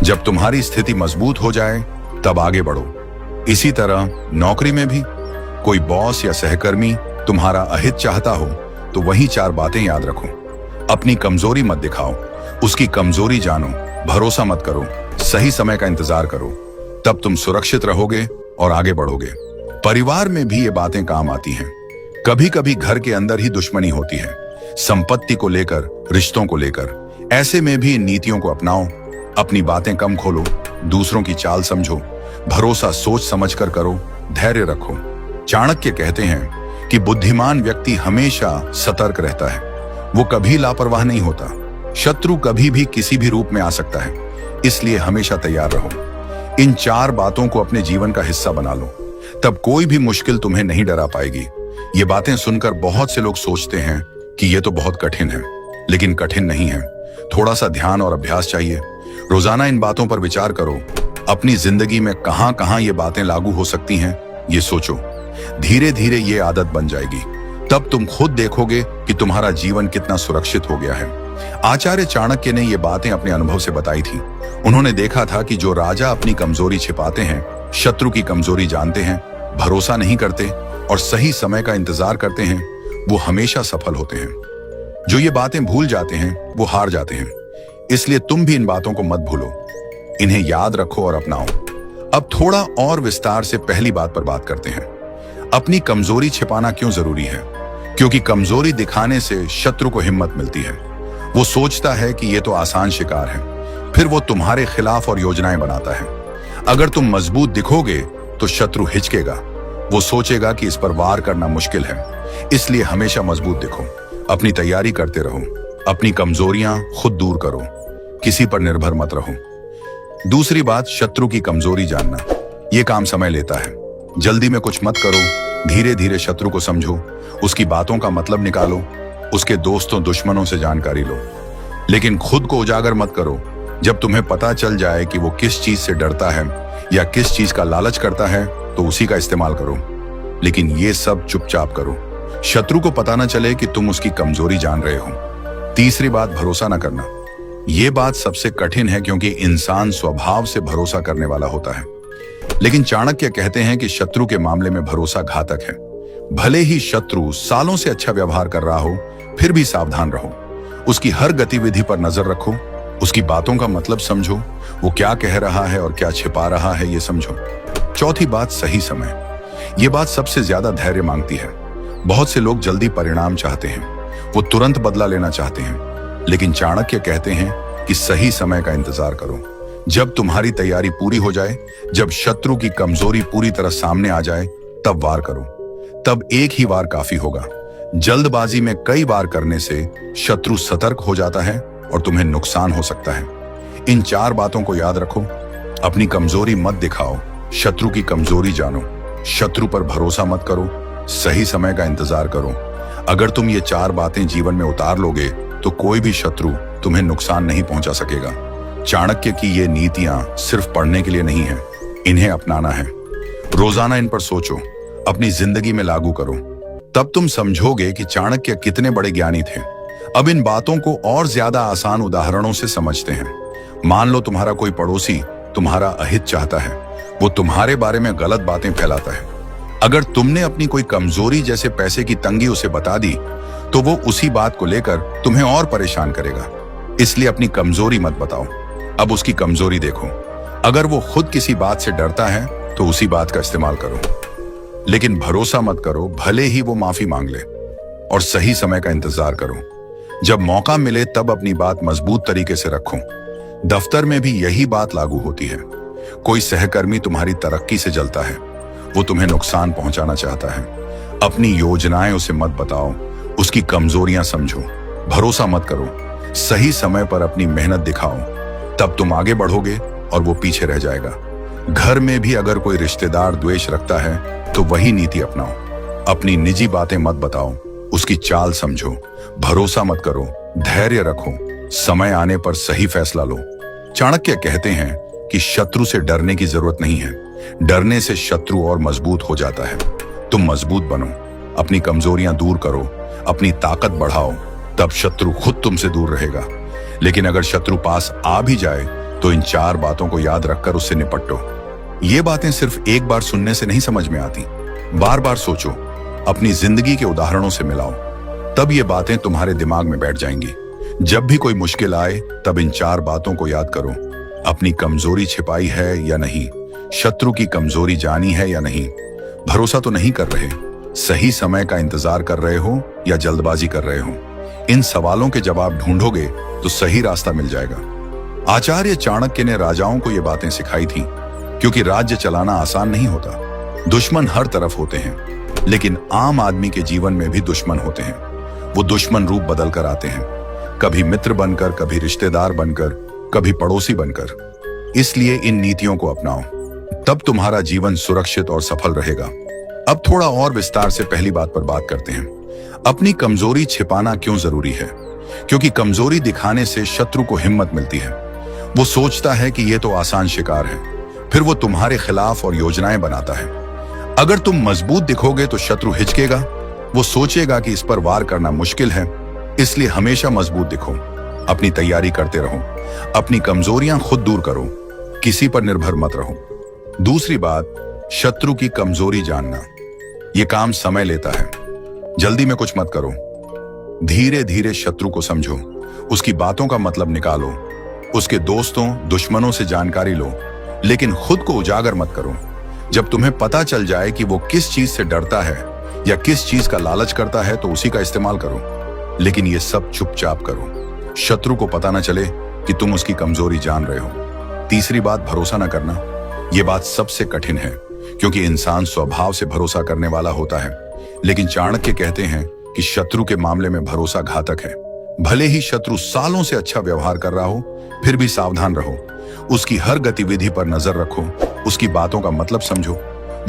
जब तुम्हारी स्थिति मजबूत हो जाए तब आगे बढ़ो। इसी तरह नौकरी में भी कोई बॉस या सहकर्मी तुम्हारा अहित चाहता हो तो वही 4 बातें याद रखो। अपनी कमजोरी मत दिखाओ, उसकी कमजोरी जानो। भरोसा मत करो, सही समय का इंतजार करो। तब तुम सुरक्षित रहोगे और आगे बढ़ोगे। परिवार में भी ये बातें काम आती हैं। कभी कभी घर के अंदर ही दुश्मनी होती है, संपत्ति को लेकर, रिश्तों को लेकर। ऐसे में भी इन नीतियों को अपनाओ। अपनी बातें कम खोलो, दूसरों की चाल समझो, भरोसा सोच समझकर करो, धैर्य रखो। चाणक्य कहते हैं कि बुद्धिमान व्यक्ति हमेशा सतर्क रहता है। वो कभी लापरवाह नहीं होता। शत्रु कभी भी किसी भी रूप में आ सकता है, इसलिए हमेशा तैयार रहो। इन 4 बातों को अपने जीवन का हिस्सा बना लो, तब कोई भी मुश्किल तुम्हें नहीं डरा पाएगी। ये बातें सुनकर बहुत से लोग सोचते हैं कि ये तो बहुत कठिन है, लेकिन कठिन नहीं है। थोड़ा सा ध्यान और अभ्यास चाहिए। रोजाना इन बातों पर विचार करो। अपनी जिंदगी में कहां कहां ये बातें लागू हो सकती हैं, ये सोचो। धीरे धीरे ये आदत बन जाएगी। तब तुम खुद देखोगे कि तुम्हारा जीवन कितना सुरक्षित हो गया है। आचार्य चाणक्य ने ये बातें अपने अनुभव से बताई थी। उन्होंने देखा था कि जो राजा अपनी कमजोरी छिपाते हैं, शत्रु की कमजोरी जानते हैं, भरोसा नहीं करते और सही समय का इंतजार करते हैं, वो हमेशा सफल होते हैं। जो ये बातें भूल जाते हैं वो हार जाते हैं। इसलिए तुम भी इन बातों को मत भूलो। इन्हें याद रखो और अपनाओ। अब थोड़ा और विस्तार से पहली बात पर बात करते हैं। अपनी कमजोरी छिपाना क्यों जरूरी है? क्योंकि कमजोरी दिखाने से शत्रु को हिम्मत मिलती है। वो सोचता है कि ये तो आसान शिकार है, फिर वो तुम्हारे खिलाफ और योजनाएं बनाता है। अगर तुम मजबूत दिखोगे तो शत्रु हिचकेगा। वो सोचेगा कि इस पर वार करना मुश्किल है। इसलिए हमेशा मजबूत दिखो, अपनी तैयारी करते रहो, अपनी कमजोरियां खुद दूर करो, किसी पर निर्भर मत रहो। दूसरी बात, शत्रु की कमजोरी जानना। यह काम समय लेता है। जल्दी में कुछ मत करो, धीरे धीरे शत्रु को समझो, उसकी बातों का मतलब निकालो, उसके दोस्तों दुश्मनों से जानकारी लो। लेकिन खुद को उजागर मत करो। जब तुम्हें पता चल जाए कि वो किस चीज से डरता है या किस चीज का लालच करता है तो उसी का इस्तेमाल करो। लेकिन ये सब चुपचाप करो, शत्रु को पता न चले कि तुम उसकी कमजोरी जान रहे हो। तीसरी बात, भरोसा न करना। ये बात सबसे कठिन है क्योंकि इंसान स्वभाव से भरोसा करने वाला होता है। लेकिन चाणक्य कहते हैं कि शत्रु के मामले में भरोसा घातक है। भले ही शत्रु सालों से अच्छा व्यवहार कर रहा हो, फिर भी सावधान रहो। उसकी हर गतिविधि पर नजर रखो, उसकी बातों का मतलब समझो, वो क्या कह रहा है और क्या छिपा रहा है ये समझो। चौथी बात, सही समय। ये बात सबसे ज्यादा धैर्य मांगती है। बहुत से लोग जल्दी परिणाम चाहते हैं, वो तुरंत बदला लेना चाहते हैं। लेकिन चाणक्य कहते हैं कि सही समय का इंतजार करो। जब तुम्हारी तैयारी पूरी हो जाए, जब शत्रु की कमजोरी पूरी तरह सामने आ जाए, तब वार करो। तब एक ही वार काफी होगा। जल्दबाजी में कई वार करने से शत्रु सतर्क हो जाता है और तुम्हें नुकसान हो सकता है। इन 4 बातों को याद रखो। अपनी कमजोरी मत दिखाओ, शत्रु की कमजोरी जानो, शत्रु पर भरोसा मत करो, सही समय का इंतजार करो। अगर तुम ये 4 बातें जीवन में उतार लोगे तो कोई भी शत्रु तुम्हें नुकसान नहीं पहुंचा सकेगा। चाणक्य की ये नीतियां सिर्फ पढ़ने के लिए नहीं है, इन्हें अपनाना है। रोजाना इन पर सोचो, अपनी जिंदगी में लागू करो, तब तुम समझोगे कि चाणक्य कितने बड़े ज्ञानी थे। अब इन बातों को और ज्यादा आसान उदाहरणों से समझते हैं। मान लो तुम्हारा कोई पड़ोसी तुम्हारा अहित चाहता है, वो तुम्हारे बारे में गलत बातें फैलाता है। अगर तुमने अपनी कोई कमजोरी जैसे पैसे की तंगी उसे बता दी तो वो उसी बात को लेकर तुम्हें और परेशान करेगा। इसलिए अपनी कमजोरी मत बताओ, अब उसकी कमजोरी देखो। अगर वो खुद किसी बात से डरता है तो उसी बात का इस्तेमाल करो। लेकिन भरोसा मत करो, भले ही वो माफी मांग ले, और सही समय का इंतजार करो। जब मौका मिले तब अपनी बात मजबूत तरीके से रखो। दफ्तर में भी यही बात लागू होती है। कोई सहकर्मी तुम्हारी तरक्की से जलता है, वो तुम्हें नुकसान पहुंचाना चाहता है। अपनी योजनाएं उसे मत बताओ, उसकी कमजोरियां समझो। भरोसा मत करो, सही समय पर अपनी मेहनत दिखाओ, तब तुम आगे बढ़ोगे और वो पीछे रह जाएगा। घर में भी अगर कोई रिश्तेदार द्वेष रखता है तो वही नीति अपनाओ। अपनी निजी बातें मत बताओ, उसकी चाल समझो। भरोसा मत करो, धैर्य रखो, समय आने पर सही फैसला लो। चाणक्य कहते हैं कि शत्रु से डरने की जरूरत नहीं है, डरने से शत्रु और मजबूत हो जाता है। तुम मजबूत बनो, अपनी कमजोरियां दूर करो, अपनी ताकत बढ़ाओ, तब शत्रु खुद तुमसे दूर रहेगा। लेकिन अगर शत्रु पास आ भी जाए तो इन 4 बातों को याद रखकर उससे निपटो। ये बातें सिर्फ एक बार सुनने से नहीं समझ में आती, बार बार सोचो, अपनी जिंदगी के उदाहरणों से मिलाओ, तब ये बातें तुम्हारे दिमाग में बैठ जाएंगी। जब भी कोई मुश्किल आए तब इन 4 बातों को याद करो। अपनी कमजोरी छिपाई है या नहीं, शत्रु की कमजोरी जानी है या नहीं, भरोसा तो नहीं कर रहे, सही समय का इंतजार कर रहे हो या जल्दबाजी कर रहे हो। इन सवालों के जवाब ढूंढोगे तो सही रास्ता मिल जाएगा। आचार्य चाणक्य ने राजाओं को ये बातें सिखाई थी, क्योंकि राज्य चलाना आसान नहीं होता। दुश्मन हर तरफ होते हैं, लेकिन आम आदमी के जीवन में भी दुश्मन होते हैं। वो दुश्मन रूप बदल कर आते हैं, कभी मित्र बनकर, कभी रिश्तेदार बनकर, कभी पड़ोसी बनकर। इसलिए इन नीतियों को अपनाओ, तब तुम्हारा जीवन सुरक्षित और सफल रहेगा। अब थोड़ा और विस्तार से पहली बात पर बात करते हैं। अपनी कमजोरी छिपाना क्यों जरूरी है? क्योंकि कमजोरी दिखाने से शत्रु को हिम्मत मिलती है। वो सोचता है कि ये तो आसान शिकार है, फिर वो तुम्हारे खिलाफ और योजनाएं बनाता है। अगर तुम मजबूत दिखोगे तो शत्रु हिचकेगा, वो सोचेगा कि इस पर वार करना मुश्किल है। इसलिए हमेशा मजबूत दिखो, अपनी तैयारी करते रहो, अपनी कमजोरियां खुद दूर करो, किसी पर निर्भर मत रहो। दूसरी बात, शत्रु की कमजोरी जानना। यह काम समय लेता है, जल्दी में कुछ मत करो। धीरे धीरे शत्रु को समझो, उसकी बातों का मतलब निकालो, उसके दोस्तों दुश्मनों से जानकारी लो, लेकिन खुद को उजागर मत करो। जब तुम्हें पता चल जाए कि वो किस चीज से डरता है या किस चीज का लालच करता है तो उसी का इस्तेमाल करो, लेकिन ये सब चुपचाप करो। शत्रु को पता ना चले कि तुम उसकी कमजोरी जान रहे हो। तीसरी बात, भरोसा ना करना। ये बात सबसे कठिन है क्योंकि इंसान स्वभाव से भरोसा करने वाला होता है, लेकिन चाणक्य कहते हैं कि शत्रु के मामले में भरोसा घातक है। भले ही शत्रु सालों से अच्छा व्यवहार कर रहा हो, फिर भी सावधान रहो। उसकी हर गतिविधि पर नजर रखो, उसकी बातों का मतलब समझो,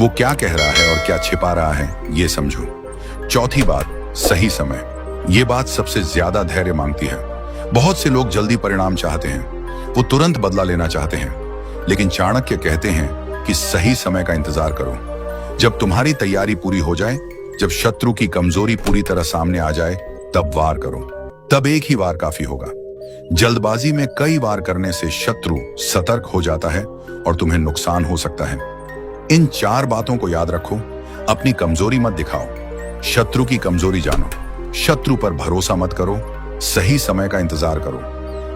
वो क्या कह रहा है और क्या छिपा रहा है ये समझो। चौथी बात, सही समय। ये बात सबसे ज्यादा धैर्य मांगती है। बहुत से लोग जल्दी परिणाम चाहते हैं, वो तुरंत बदला लेना चाहते हैं, लेकिन चाणक्य कहते हैं कि सही समय का इंतजार करो। जब तुम्हारी तैयारी पूरी हो जाए, जब शत्रु की कमजोरी पूरी तरह सामने आ जाए, तब वार करो। तब एक ही वार काफी होगा। जल्दबाजी में कई वार करने से शत्रु सतर्क हो जाता है और तुम्हें नुकसान हो सकता है। इन 4 बातों को याद रखो। अपनी कमजोरी मत दिखाओ, शत्रु की कमजोरी जानो, शत्रु पर भरोसा मत करो, सही समय का इंतजार करो।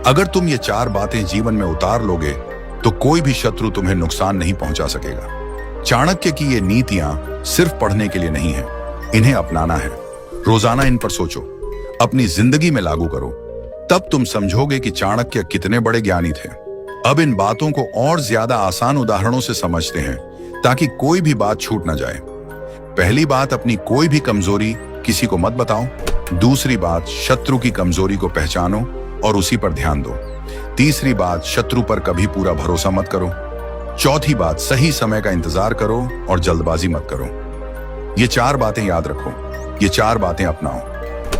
अगर तुम ये 4 बातें जीवन में उतार लोगे तो कोई भी शत्रु तुम्हें नुकसान नहीं पहुंचा सकेगा। चाणक्य की ये नीतियां सिर्फ पढ़ने के लिए नहीं है, इन्हें अपनाना है। रोजाना इन पर सोचो, अपनी जिंदगी में लागू करो, तब तुम समझोगे कि चाणक्य कितने बड़े ज्ञानी थे। अब इन बातों को और ज्यादा आसान उदाहरणों से समझते हैं ताकि कोई भी बात छूट ना जाए। पहली बात, अपनी कोई भी कमजोरी किसी को मत बताओ। दूसरी बात, शत्रु की कमजोरी को पहचानो और उसी पर ध्यान दो। तीसरी बात, शत्रु पर कभी पूरा भरोसा मत करो। चौथी बात, सही समय का इंतजार करो और जल्दबाजी मत करो। ये 4 बातें याद रखो, ये 4 बातें अपनाओ,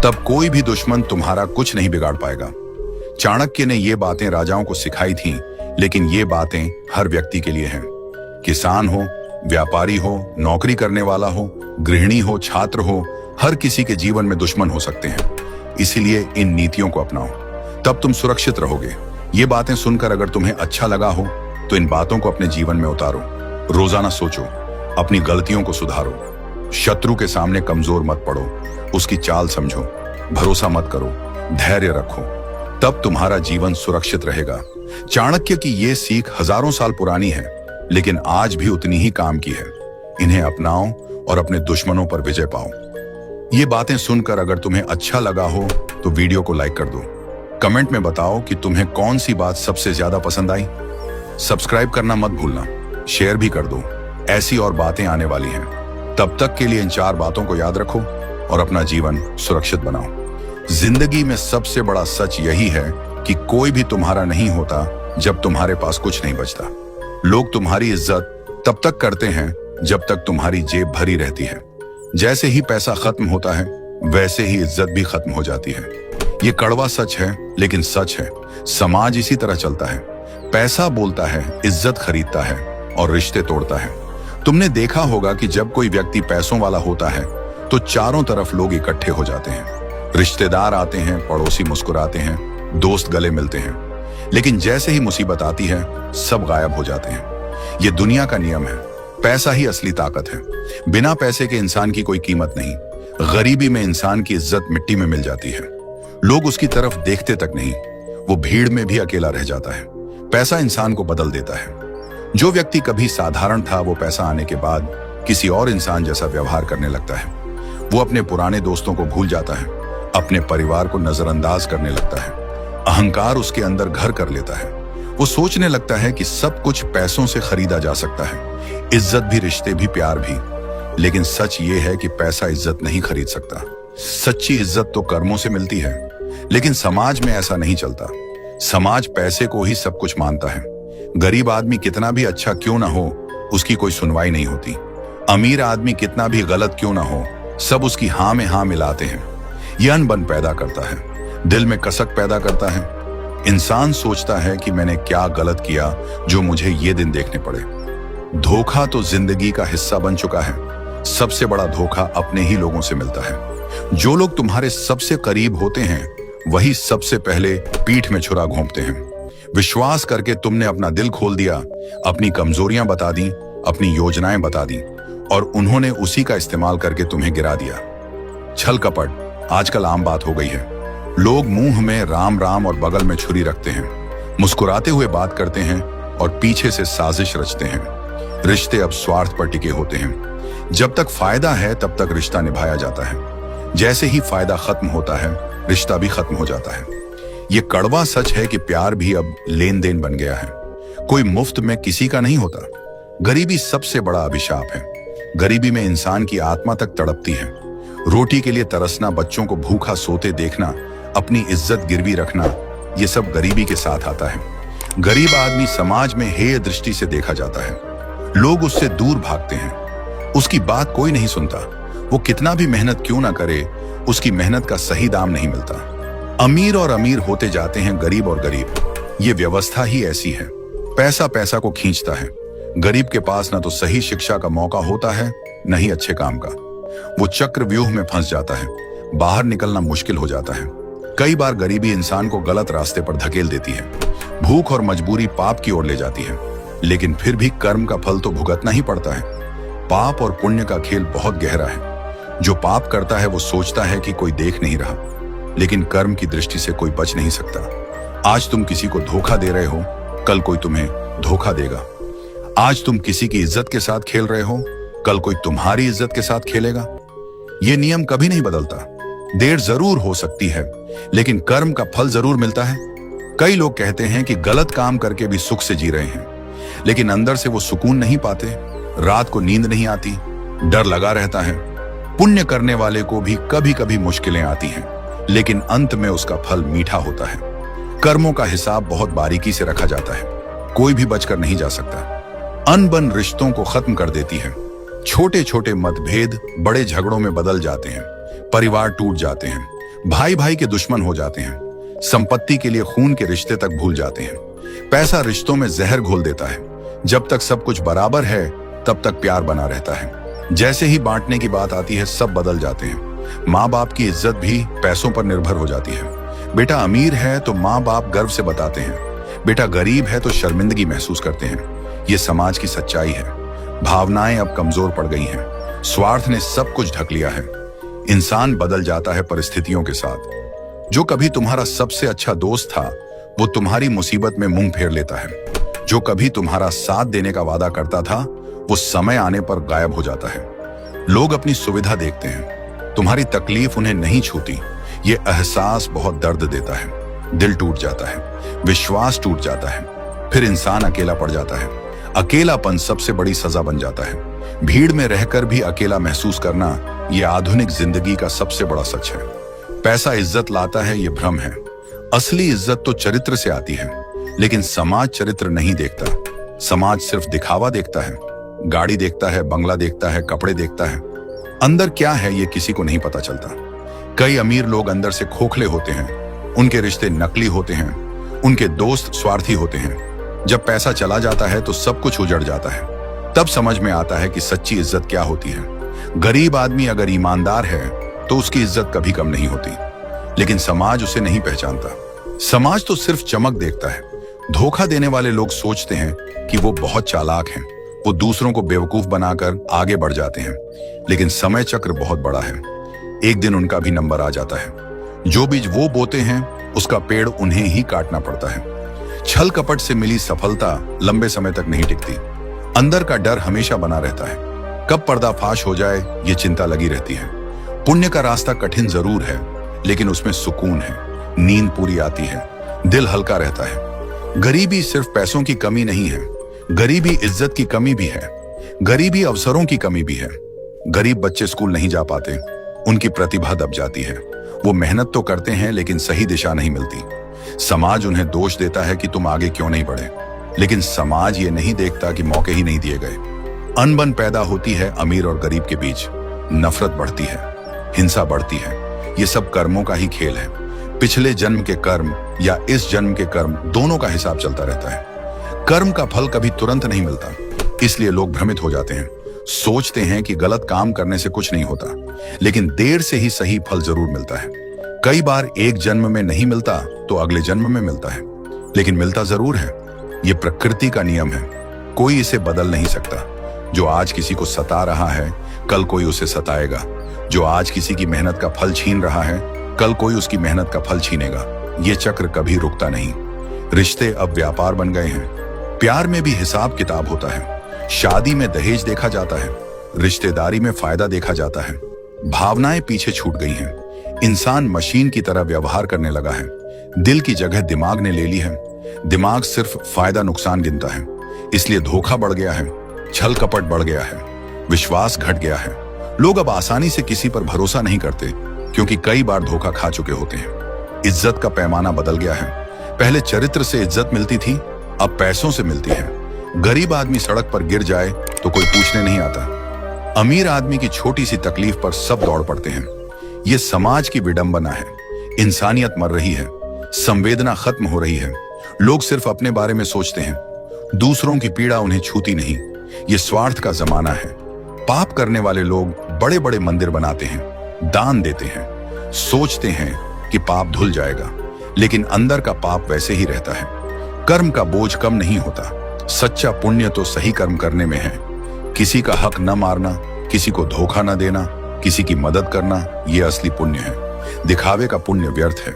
तब कोई भी दुश्मन तुम्हारा कुछ नहीं बिगाड़ पाएगा। चाणक्य ने ये बातें राजाओं को सिखाई थीं, लेकिन ये बातें हर व्यक्ति के लिए हैं। किसान हो, व्यापारी हो, नौकरी करने वाला हो, गृहिणी हो, छात्र हो, हर किसी के जीवन में दुश्मन हो सकते हैं। इसीलिए इन नीतियों को अपनाओ, तब तुम सुरक्षित रहोगे। ये बातें सुनकर अगर तुम्हें अच्छा लगा हो तो इन बातों को अपने जीवन में उतारो। रोजाना सोचो, अपनी गलतियों को सुधारो। शत्रु के सामने कमजोर मत पड़ो, उसकी चाल समझो, भरोसा मत करो, धैर्य रखो, तब तुम्हारा जीवन सुरक्षित रहेगा। चाणक्य की ये सीख हजारों साल पुरानी है, लेकिन आज भी उतनी ही काम की है। इन्हें अपनाओ और अपने दुश्मनों पर विजय पाओ। ये बातें सुनकर अगर तुम्हें अच्छा लगा हो तो वीडियो को लाइक कर दो। कमेंट में बताओ कि तुम्हें कौन सी बात सबसे ज्यादा पसंद आई। सब्सक्राइब करना मत भूलना, शेयर भी कर दो, ऐसी और बातें आने वाली हैं। तब तक के लिए इन 4 बातों को याद रखो और अपना जीवन सुरक्षित बनाओ। जिंदगी में सबसे बड़ा सच यही है कि कोई भी तुम्हारा नहीं होता जब तुम्हारे पास कुछ नहीं बचता। लोग तुम्हारी इज्जत तब तक करते हैं जब तक तुम्हारी जेब भरी रहती है। जैसे ही पैसा खत्म होता है, वैसे ही इज्जत भी खत्म हो जाती है। ये कड़वा सच है, लेकिन सच है। समाज इसी तरह चलता है। पैसा बोलता है, इज्जत खरीदता है और रिश्ते तोड़ता है। तुमने देखा होगा कि जब कोई व्यक्ति पैसों वाला होता है तो चारों तरफ लोग इकट्ठे हो जाते हैं। रिश्तेदार आते हैं, पड़ोसी मुस्कुराते हैं, दोस्त गले मिलते हैं, लेकिन जैसे ही मुसीबत आती है सब गायब हो जाते हैं। ये दुनिया का नियम है। पैसा ही असली ताकत है। बिना पैसे के इंसान की कोई कीमत नहीं। गरीबी में इंसान की इज्जत मिट्टी में मिल जाती है। लोग उसकी तरफ देखते तक नहीं, वो भीड़ में भी अकेला रह जाता है। पैसा इंसान को बदल देता है। जो व्यक्ति कभी साधारण था, वो पैसा आने के बाद किसी और इंसान जैसा व्यवहार करने लगता है। वो अपने पुराने दोस्तों को भूल जाता है, अपने परिवार को नजरअंदाज करने लगता है। अहंकार उसके अंदर घर कर लेता है। वो सोचने लगता है कि सब कुछ पैसों से खरीदा जा सकता है, इज्जत भी, रिश्ते भी, प्यार भी। लेकिन सच ये है कि पैसा इज्जत नहीं खरीद सकता। सच्ची इज्जत तो कर्मों से मिलती है, लेकिन समाज में ऐसा नहीं चलता। समाज पैसे को ही सब कुछ मानता है। गरीब आदमी कितना भी अच्छा क्यों ना हो, उसकी कोई सुनवाई नहीं होती। अमीर आदमी कितना भी गलत क्यों ना हो, सब उसकी हाँ में हाँ मिलाते हैं। यह अनबन पैदा करता है, दिल में कसक पैदा करता है। इंसान सोचता है कि मैंने क्या गलत किया जो मुझे ये दिन देखने पड़े। धोखा तो जिंदगी का हिस्सा बन चुका है। सबसे बड़ा धोखा अपने ही लोगों से मिलता है। जो लोग तुम्हारे सबसे करीब होते हैं, वही सबसे पहले पीठ में छुरा घोंपते हैं। विश्वास करके तुमने अपना दिल खोल दिया, अपनी कमजोरियां बता दी, अपनी योजनाएं बता दी, और उन्होंने उसी का इस्तेमाल करके तुम्हें गिरा दिया। छल कपट आजकल आम बात हो गई है। लोग मुंह में राम राम और बगल में छुरी रखते हैं। मुस्कुराते हुए बात करते हैं और पीछे से साजिश रचते हैं। रिश्ते अब स्वार्थ पर टिके होते हैं। जब तक फायदा है तब तक रिश्ता निभाया जाता है। जैसे ही फायदा खत्म होता है, रिश्ता भी खत्म हो जाता है। ये कड़वा सच है कि प्यार भी अब लेन देन बन गया है। कोई मुफ्त में किसी का नहीं होता। गरीबी सबसे बड़ा अभिशाप है। गरीबी में इंसान की आत्मा तक तड़पती है। रोटी के लिए तरसना, बच्चों को भूखा सोते देखना, अपनी इज्जत गिरवी रखना, ये सब गरीबी के साथ आता है। गरीब आदमी समाज में हेय दृष्टि से देखा जाता है। लोग उससे दूर भागते हैं। उसकी बात कोई नहीं सुनता। वो कितना भी मेहनत क्यों ना करे, उसकी मेहनत का सही दाम नहीं मिलता। अमीर और अमीर होते जाते हैं गरीब और गरीब। ये व्यवस्था ही ऐसी है। पैसा पैसा को खींचता है। गरीब के पास न तो सही शिक्षा का मौका होता है, न ही अच्छे काम का। वो चक्रव्यूह में फंस जाता है। बाहर निकलना मुश्किल हो जाता है। कई बार गरीबी इंसान को गलत रास्ते पर धकेल देती है। भूख और मजबूरी पाप की ओर ले जाती है। लेकिन फिर भी कर्म का फल तो भुगतना ही पड़ता है। पाप और पुण्य का खेल बहुत गहरा है। जो पाप करता है वो सोचता है कि कोई देख नहीं रहा, लेकिन कर्म की दृष्टि से कोई बच नहीं सकता। आज तुम किसी को धोखा दे रहे हो, कल कोई तुम्हें धोखा देगा। आज तुम किसी की इज्जत के साथ खेल रहे हो, कल कोई तुम्हारी इज्जत के साथ खेलेगा। ये नियम कभी नहीं बदलता। देर जरूर हो सकती है, लेकिन कर्म का फल जरूर मिलता है। कई लोग कहते हैं कि गलत काम करके भी सुख से जी रहे हैं, लेकिन अंदर से वो सुकून नहीं पाते। रात को नींद नहीं आती, डर लगा रहता है। पुण्य करने वाले को भी कभी कभी मुश्किलें आती हैं, लेकिन अंत में उसका फल मीठा होता है। कर्मों का हिसाब बहुत बारीकी से रखा जाता है। कोई भी बचकर नहीं जा सकता। अनबन रिश्तों को खत्म कर देती है। छोटे छोटे मतभेद बड़े झगड़ों में बदल जाते हैं। परिवार टूट जाते हैं। भाई भाई के दुश्मन हो जाते हैं। संपत्ति के लिए खून के रिश्ते तक भूल जाते हैं। पैसा रिश्तों में जहर घोल देता है। जब तक सब कुछ बराबर है, तब तक प्यार बना रहता है। जैसे ही बांटने की बात आती है, सब बदल जाते हैं। माँ बाप की इज्जत भी पैसों पर निर्भर हो जाती है। बेटा अमीर है तो माँ बाप गर्व से बताते हैं, बेटा गरीब है तो शर्मिंदगी महसूस करते हैं। ये समाज की सच्चाई है। भावनाएं अब कमजोर पड़ गई हैं। स्वार्थ ने सब कुछ ढक लिया है। इंसान बदल जाता है परिस्थितियों के साथ। जो कभी तुम्हारा सबसे अच्छा दोस्त था, वो तुम्हारी मुसीबत में मुंह फेर लेता है। जो कभी तुम्हारा साथ देने का वादा करता था, वो समय आने पर गायब हो जाता है। लोग अपनी सुविधा देखते हैं, तुम्हारी तकलीफ उन्हें नहीं छूती। ये एहसास बहुत दर्द देता है। दिल टूट जाता है, विश्वास टूट जाता है। फिर इंसान अकेला पड़ जाता है। अकेलापन सबसे बड़ी सजा बन जाता है। भीड़ में रहकर भी अकेला महसूस करना, ये आधुनिक जिंदगी का सबसे बड़ा सच है। पैसा इज्जत लाता है, ये भ्रम है। असली इज्जत तो चरित्र से आती है, लेकिन समाज चरित्र नहीं देखता। समाज सिर्फ दिखावा देखता है। गाड़ी देखता है, बंगला देखता है, कपड़े देखता है। अंदर क्या है ये किसी को नहीं पता चलता। कई अमीर लोग अंदर से खोखले होते हैं। उनके रिश्ते नकली होते हैं। उनके दोस्त स्वार्थी होते हैं। जब पैसा चला जाता है तो सब कुछ उजड़ जाता है। तब समझ में आता है कि सच्ची इज्जत क्या होती है। गरीब आदमी अगर ईमानदार है तो उसकी इज्जत कभी कम नहीं होती, लेकिन समाज उसे नहीं पहचानता। समाज तो सिर्फ चमक देखता है। धोखा देने वाले लोग सोचते हैं कि वो बहुत चालाक हैं। वो दूसरों को बेवकूफ बनाकर आगे बढ़ जाते हैं, लेकिन समय चक्र बहुत बड़ा है। एक दिन उनका भी नंबर आ जाता है। जो बीज वो बोते हैं, उसका पेड़ उन्हें ही काटना पड़ता है। छल कपट से मिली सफलता लंबे समय तक नहीं टिकती। अंदर का डर हमेशा बना रहता है। कब पर्दाफाश हो जाए, ये चिंता लगी रहती है। पुण्य का रास्ता कठिन जरूर है, लेकिन उसमें सुकून है। नींद पूरी आती है, दिल हल्का रहता है। गरीबी सिर्फ पैसों की कमी नहीं है। गरीबी इज्जत की कमी भी है। गरीबी अवसरों की कमी भी है। गरीब बच्चे स्कूल नहीं जा पाते, उनकी प्रतिभा दब जाती है। वो मेहनत तो करते हैं, लेकिन सही दिशा नहीं मिलती। समाज उन्हें दोष देता है कि तुम आगे क्यों नहीं बढ़े, लेकिन समाज ये नहीं देखता कि मौके ही नहीं दिए गए। अनबन पैदा होती है अमीर और गरीब के बीच। नफरत बढ़ती है, हिंसा बढ़ती है। ये सब कर्मों का ही खेल है। पिछले जन्म के कर्म या इस जन्म के कर्म, दोनों का हिसाब चलता रहता है। कर्म का फल कभी तुरंत नहीं मिलता, इसलिए लोग भ्रमित हो जाते हैं। सोचते हैं कि गलत काम करने से कुछ नहीं होता, लेकिन देर से ही सही फल जरूर मिलता है। कई बार एक जन्म में नहीं मिलता तो अगले जन्म में मिलता है, लेकिन मिलता जरूर है। ये प्रकृति का नियम है, कोई इसे बदल नहीं सकता। जो आज किसी को सता रहा है, कल कोई उसे सताएगा। जो आज किसी की मेहनत का फल छीन रहा है, कल कोई उसकी मेहनत का फल छीनेगा। ये चक्र कभी रुकता नहीं। रिश्ते अब व्यापार बन गए हैं। प्यार में भी हिसाब किताब होता है। शादी में दहेज देखा जाता है, रिश्तेदारी में फायदा देखा जाता है। भावनाएं पीछे छूट गई हैं। इंसान मशीन की तरह व्यवहार करने लगा है। दिल की जगह दिमाग ने ले ली है। दिमाग सिर्फ फायदा नुकसान गिनता है। इसलिए धोखा बढ़ गया है, छल कपट बढ़ गया है, विश्वास घट गया है। लोग अब आसानी से किसी पर भरोसा नहीं करते, क्योंकि कई बार धोखा खा चुके होते हैं। इज्जत का पैमाना बदल गया है। पहले चरित्र से इज्जत मिलती थी, अब पैसों से मिलती है। गरीब आदमी सड़क पर गिर जाए तो कोई पूछने नहीं आता। अमीर आदमी की छोटी सी तकलीफ पर सब दौड़ पड़ते हैं। ये समाज की विडंबना है। इंसानियत मर रही है, संवेदना खत्म हो रही है। लोग सिर्फ अपने बारे में सोचते हैं, दूसरों की पीड़ा उन्हें छूती नहीं। ये स्वार्थ का जमाना है। पाप करने वाले लोग बड़े बड़े मंदिर बनाते हैं, दान देते हैं, सोचते हैं कि पाप धुल जाएगा, लेकिन अंदर का पाप वैसे ही रहता है। कर्म का बोझ कम नहीं होता। सच्चा पुण्य तो सही कर्म करने में है। किसी का हक न मारना, किसी को धोखा न देना, किसी की मदद करना, ये असली पुण्य है। दिखावे का पुण्य व्यर्थ है।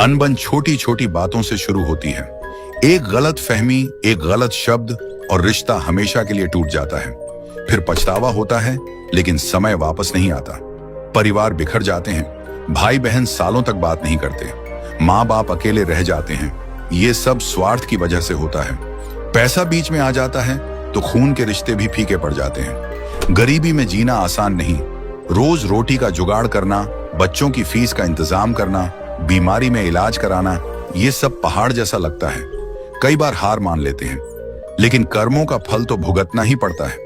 अनबन छोटी छोटी बातों से शुरू होती है। एक गलत फहमी, एक गलत शब्द और रिश्ता हमेशा के लिए टूट जाता है। फिर पछतावा होता है, लेकिन समय वापस नहीं आता। परिवार बिखर जाते हैं। भाई बहन सालों तक बात नहीं करते। माँ बाप अकेले रह जाते हैं। ये सब स्वार्थ की वजह से होता है। पैसा बीच में आ जाता है तो खून के रिश्ते भी फीके पड़ जाते हैं। गरीबी में जीना आसान नहीं। रोज रोटी का जुगाड़ करना, बच्चों की फीस का इंतजाम करना, बीमारी में इलाज कराना, ये सब पहाड़ जैसा लगता है। कई बार हार मान लेते हैं, लेकिन कर्मों का फल तो भुगतना ही पड़ता है।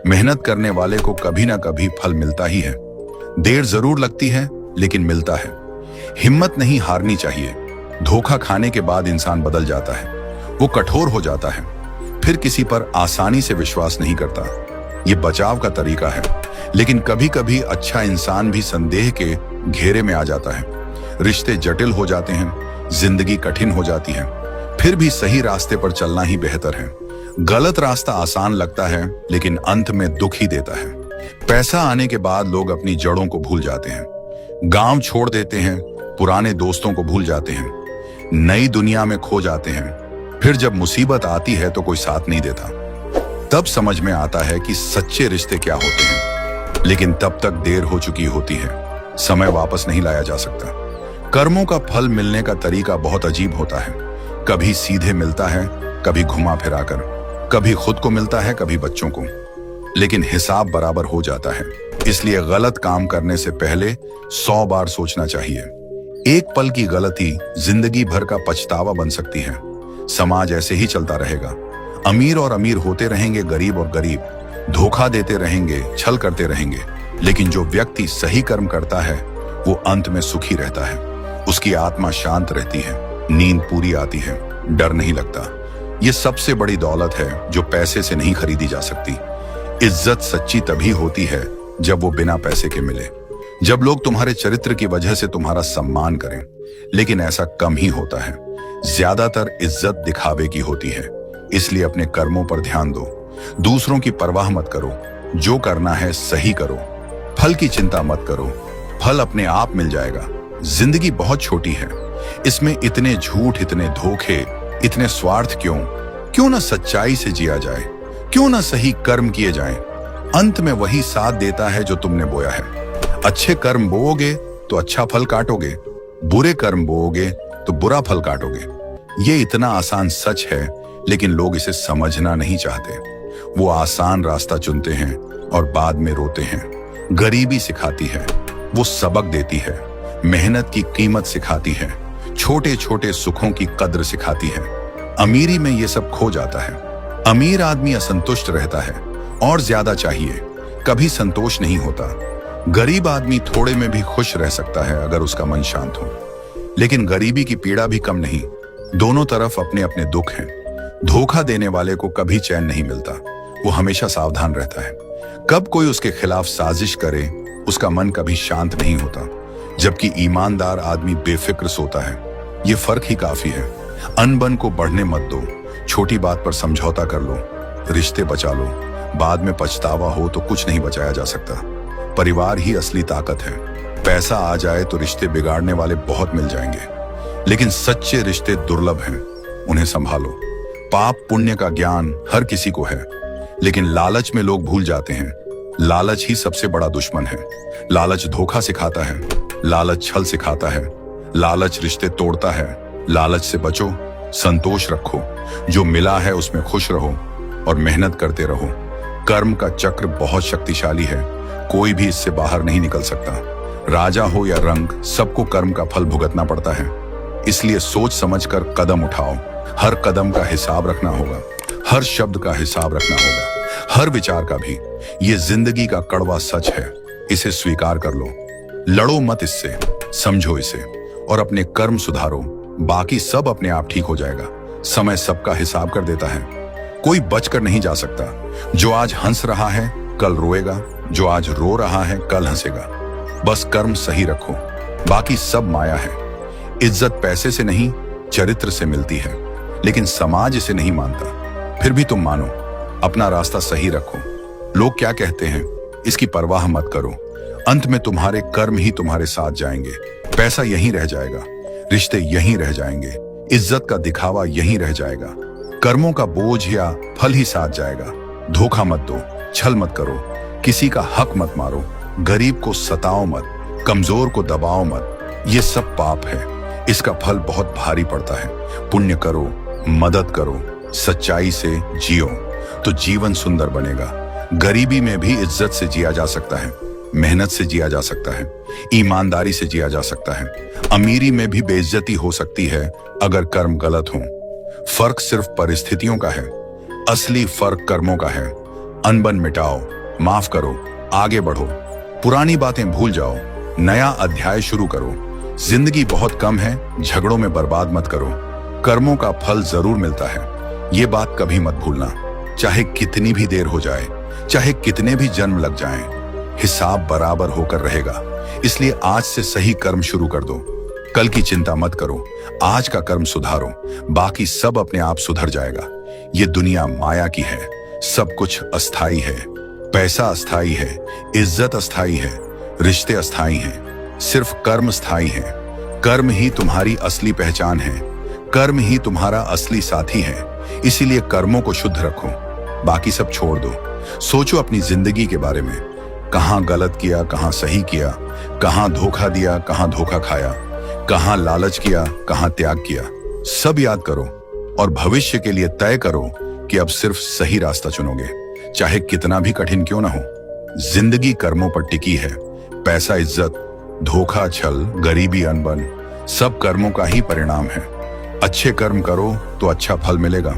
मेहनत करने वाले को कभी ना कभी फल मिलता ही है। देर जरूर लगती है, लेकिन मिलता है। हिम्मत नहीं हारनी चाहिए। धोखा खाने के बाद इंसान बदल जाता है। वो कठोर हो जाता है, फिर किसी पर आसानी से विश्वास नहीं करता। ये बचाव का तरीका है, लेकिन कभी कभी अच्छा इंसान भी संदेह के घेरे में आ जाता है। रिश्ते जटिल हो जाते हैं, जिंदगी कठिन हो जाती है। फिर भी सही रास्ते पर चलना ही बेहतर है। गलत रास्ता आसान लगता है, लेकिन अंत में दुख ही देता है। पैसा आने के बाद लोग अपनी जड़ों को भूल जाते हैं। गांव छोड़ देते हैं, पुराने दोस्तों को भूल जाते हैं, नई दुनिया में खो जाते हैं। फिर जब मुसीबत आती है तो कोई साथ नहीं देता। तब समझ में आता है कि सच्चे रिश्ते क्या होते हैं, लेकिन तब तक देर हो चुकी होती है। समय वापस नहीं लाया जा सकता। कर्मों का फल मिलने का तरीका बहुत अजीब होता है। कभी सीधे मिलता है, कभी घुमा फिरा कर, कभी खुद को मिलता है, कभी बच्चों को, लेकिन हिसाब बराबर हो जाता है। इसलिए गलत काम करने से पहले 100 बार सोचना चाहिए। एक पल की गलती जिंदगी भर का पछतावा बन सकती है। समाज ऐसे ही चलता रहेगा। अमीर और अमीर होते रहेंगे, गरीब और गरीब धोखा देते रहेंगे, छल करते रहेंगे। लेकिन जो व्यक्ति सही कर्म करता है वो अंत में सुखी रहता है। उसकी आत्मा शांत रहती है, नींद पूरी आती है, डर नहीं लगता। ये सबसे बड़ी दौलत है जो पैसे से नहीं खरीदी जा सकती। इज्जत सच्ची तभी होती है जब वो बिना पैसे के मिले। जब लोग तुम्हारे चरित्र की वजह से तुम्हारा सम्मान करें, लेकिन ऐसा कम ही होता है। ज्यादातर इज्जत दिखावे की होती है। इसलिए अपने कर्मों पर ध्यान दो। दूसरों की परवाह मत करो। जो करना है सही करो। फल की चिंता मत करो, फल अपने आप मिल जाएगा। जिंदगी बहुत छोटी है, इसमें इतने झूठ, इतने धोखे, इतने स्वार्थ क्यों? क्यों ना सच्चाई से जिया जाए? क्यों ना सही कर्म किए जाएं? अंत में वही साथ देता है जो तुमने बोया है। अच्छे कर्म बोओगे तो अच्छा फल काटोगे, बुरे कर्म बोओगे तो बुरा फल काटोगे। ये इतना आसान सच है, लेकिन लोग इसे समझना नहीं चाहते। वो आसान रास्ता चुनते हैं और बाद में रोते हैं। गरीबी सिखाती है, वो सबक देती है। मेहनत की कीमत सिखाती है, छोटे छोटे सुखों की कद्र सिखाती है। अमीरी में ये सब खो जाता है। अमीर आदमी असंतुष्ट रहता है और ज्यादा चाहिए, कभी संतोष नहीं होता। गरीब आदमी थोड़े में भी खुश रह सकता है अगर उसका मन शांत हो, लेकिन गरीबी की पीड़ा भी कम नहीं। दोनों तरफ अपने अपने दुख हैं। धोखा देने वाले को कभी चैन नहीं मिलता, वो हमेशा सावधान रहता है। कब कोई उसके खिलाफ साजिश करे, उसका मन कभी शांत नहीं होता, जबकि ईमानदार आदमी बेफिक्र सोता है। ये फर्क ही काफी है। अनबन को बढ़ने मत दो, छोटी बात पर समझौता कर लो, रिश्ते बचा लो। बाद में पछतावा हो तो कुछ नहीं बचाया जा सकता। परिवार ही असली ताकत है। पैसा आ जाए तो रिश्ते बिगाड़ने वाले बहुत मिल जाएंगे, लेकिन सच्चे रिश्ते दुर्लभ हैं। उन्हें संभालो। पाप पुण्य का ज्ञान हर किसी को है, लेकिन लालच में लोग भूल जाते हैं। लालच ही सबसे बड़ा दुश्मन है। लालच धोखा सिखाता है, लालच छल सिखाता है, लालच रिश्ते तोड़ता है। लालच से बचो, संतोष रखो, जो मिला है उसमें खुश रहो और मेहनत करते रहो। कर्म का चक्र बहुत शक्तिशाली है, कोई भी इससे बाहर नहीं निकल सकता। राजा हो या रंक, सबको कर्म का फल भुगतना पड़ता है। इसलिए सोच समझकर कदम उठाओ। हर कदम का हिसाब रखना होगा, हर शब्द का हिसाब रखना होगा, हर विचार का भी। ये जिंदगी का कड़वा सच है, इसे स्वीकार कर लो। लड़ो मत इससे, समझो इसे और अपने कर्म सुधारो। बाकी सब अपने आप ठीक हो जाएगा। समय सबका हिसाब कर देता है, कोई बचकर नहीं जा सकता। जो आज हंस रहा है कल रोएगा, जो आज रो रहा है कल हंसेगा। बस कर्म सही रखो, बाकी सब माया है। इज्जत पैसे से नहीं, चरित्र से मिलती है, लेकिन समाज इसे नहीं मानता। फिर भी तुम मानो, अपना रास्ता सही रखो। लोग क्या कहते हैं इसकी परवाह मत करो। अंत में तुम्हारे कर्म ही तुम्हारे साथ जाएंगे। पैसा यहीं रह जाएगा, रिश्ते यहीं रह जाएंगे, इज्जत का दिखावा यहीं रह जाएगा, कर्मों का बोझ या फल ही साथ जाएगा। धोखा मत दो, छल मत करो, किसी का हक मत मारो, गरीब को सताओ मत, कमजोर को दबाओ मत। ये सब पाप है, इसका फल बहुत भारी पड़ता है। पुण्य करो, मदद करो, सच्चाई से जियो तो जीवन सुंदर बनेगा। गरीबी में भी इज्जत से जिया जा सकता है, मेहनत से जिया जा सकता है, ईमानदारी से जिया जा सकता है। अमीरी में भी बेइज्जती हो सकती है अगर कर्म गलत हो। फर्क सिर्फ परिस्थितियों का है, असली फर्क कर्मों का है। अनबन मिटाओ, माफ करो, आगे बढ़ो, पुरानी बातें भूल जाओ, नया अध्याय शुरू करो। जिंदगी बहुत कम है, झगड़ों में बर्बाद मत करो। कर्मों का फल जरूर मिलता है, ये बात कभी मत भूलना। चाहे कितनी भी देर हो जाए, चाहे कितने भी जन्म लग जाएं, हिसाब बराबर होकर रहेगा। इसलिए आज से सही कर्म शुरू कर दो। कल की चिंता मत करो, आज का कर्म सुधारो, बाकी सब अपने आप सुधर जाएगा। ये दुनिया माया की है, सब कुछ अस्थाई है। पैसा अस्थाई है, इज्जत अस्थाई है, रिश्ते अस्थाई हैं, सिर्फ कर्म स्थायी है। कर्म ही तुम्हारी असली पहचान है, कर्म ही तुम्हारा असली साथी है। इसीलिए कर्मों को शुद्ध रखो, बाकी सब छोड़ दो। सोचो अपनी जिंदगी के बारे में, कहां गलत किया, कहां सही किया, कहां धोखा दिया, कहां धोखा खाया, कहां लालच किया, कहां त्याग किया। सब याद करो और भविष्य के लिए तय करो कि अब सिर्फ सही रास्ता चुनोगे, चाहे कितना भी कठिन क्यों ना हो। जिंदगी कर्मों पर टिकी है। पैसा, इज्जत, धोखा, छल, गरीबी, अनबन, सब कर्मों का ही परिणाम है। अच्छे कर्म करो तो अच्छा फल मिलेगा,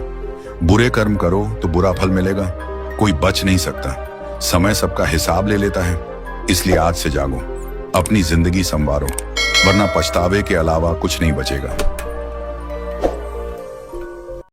बुरे कर्म करो तो बुरा फल मिलेगा। कोई बच नहीं सकता, समय सबका हिसाब ले लेता है। इसलिए आज से जागो, अपनी जिंदगी संवारो, वरना पछतावे के अलावा कुछ नहीं बचेगा।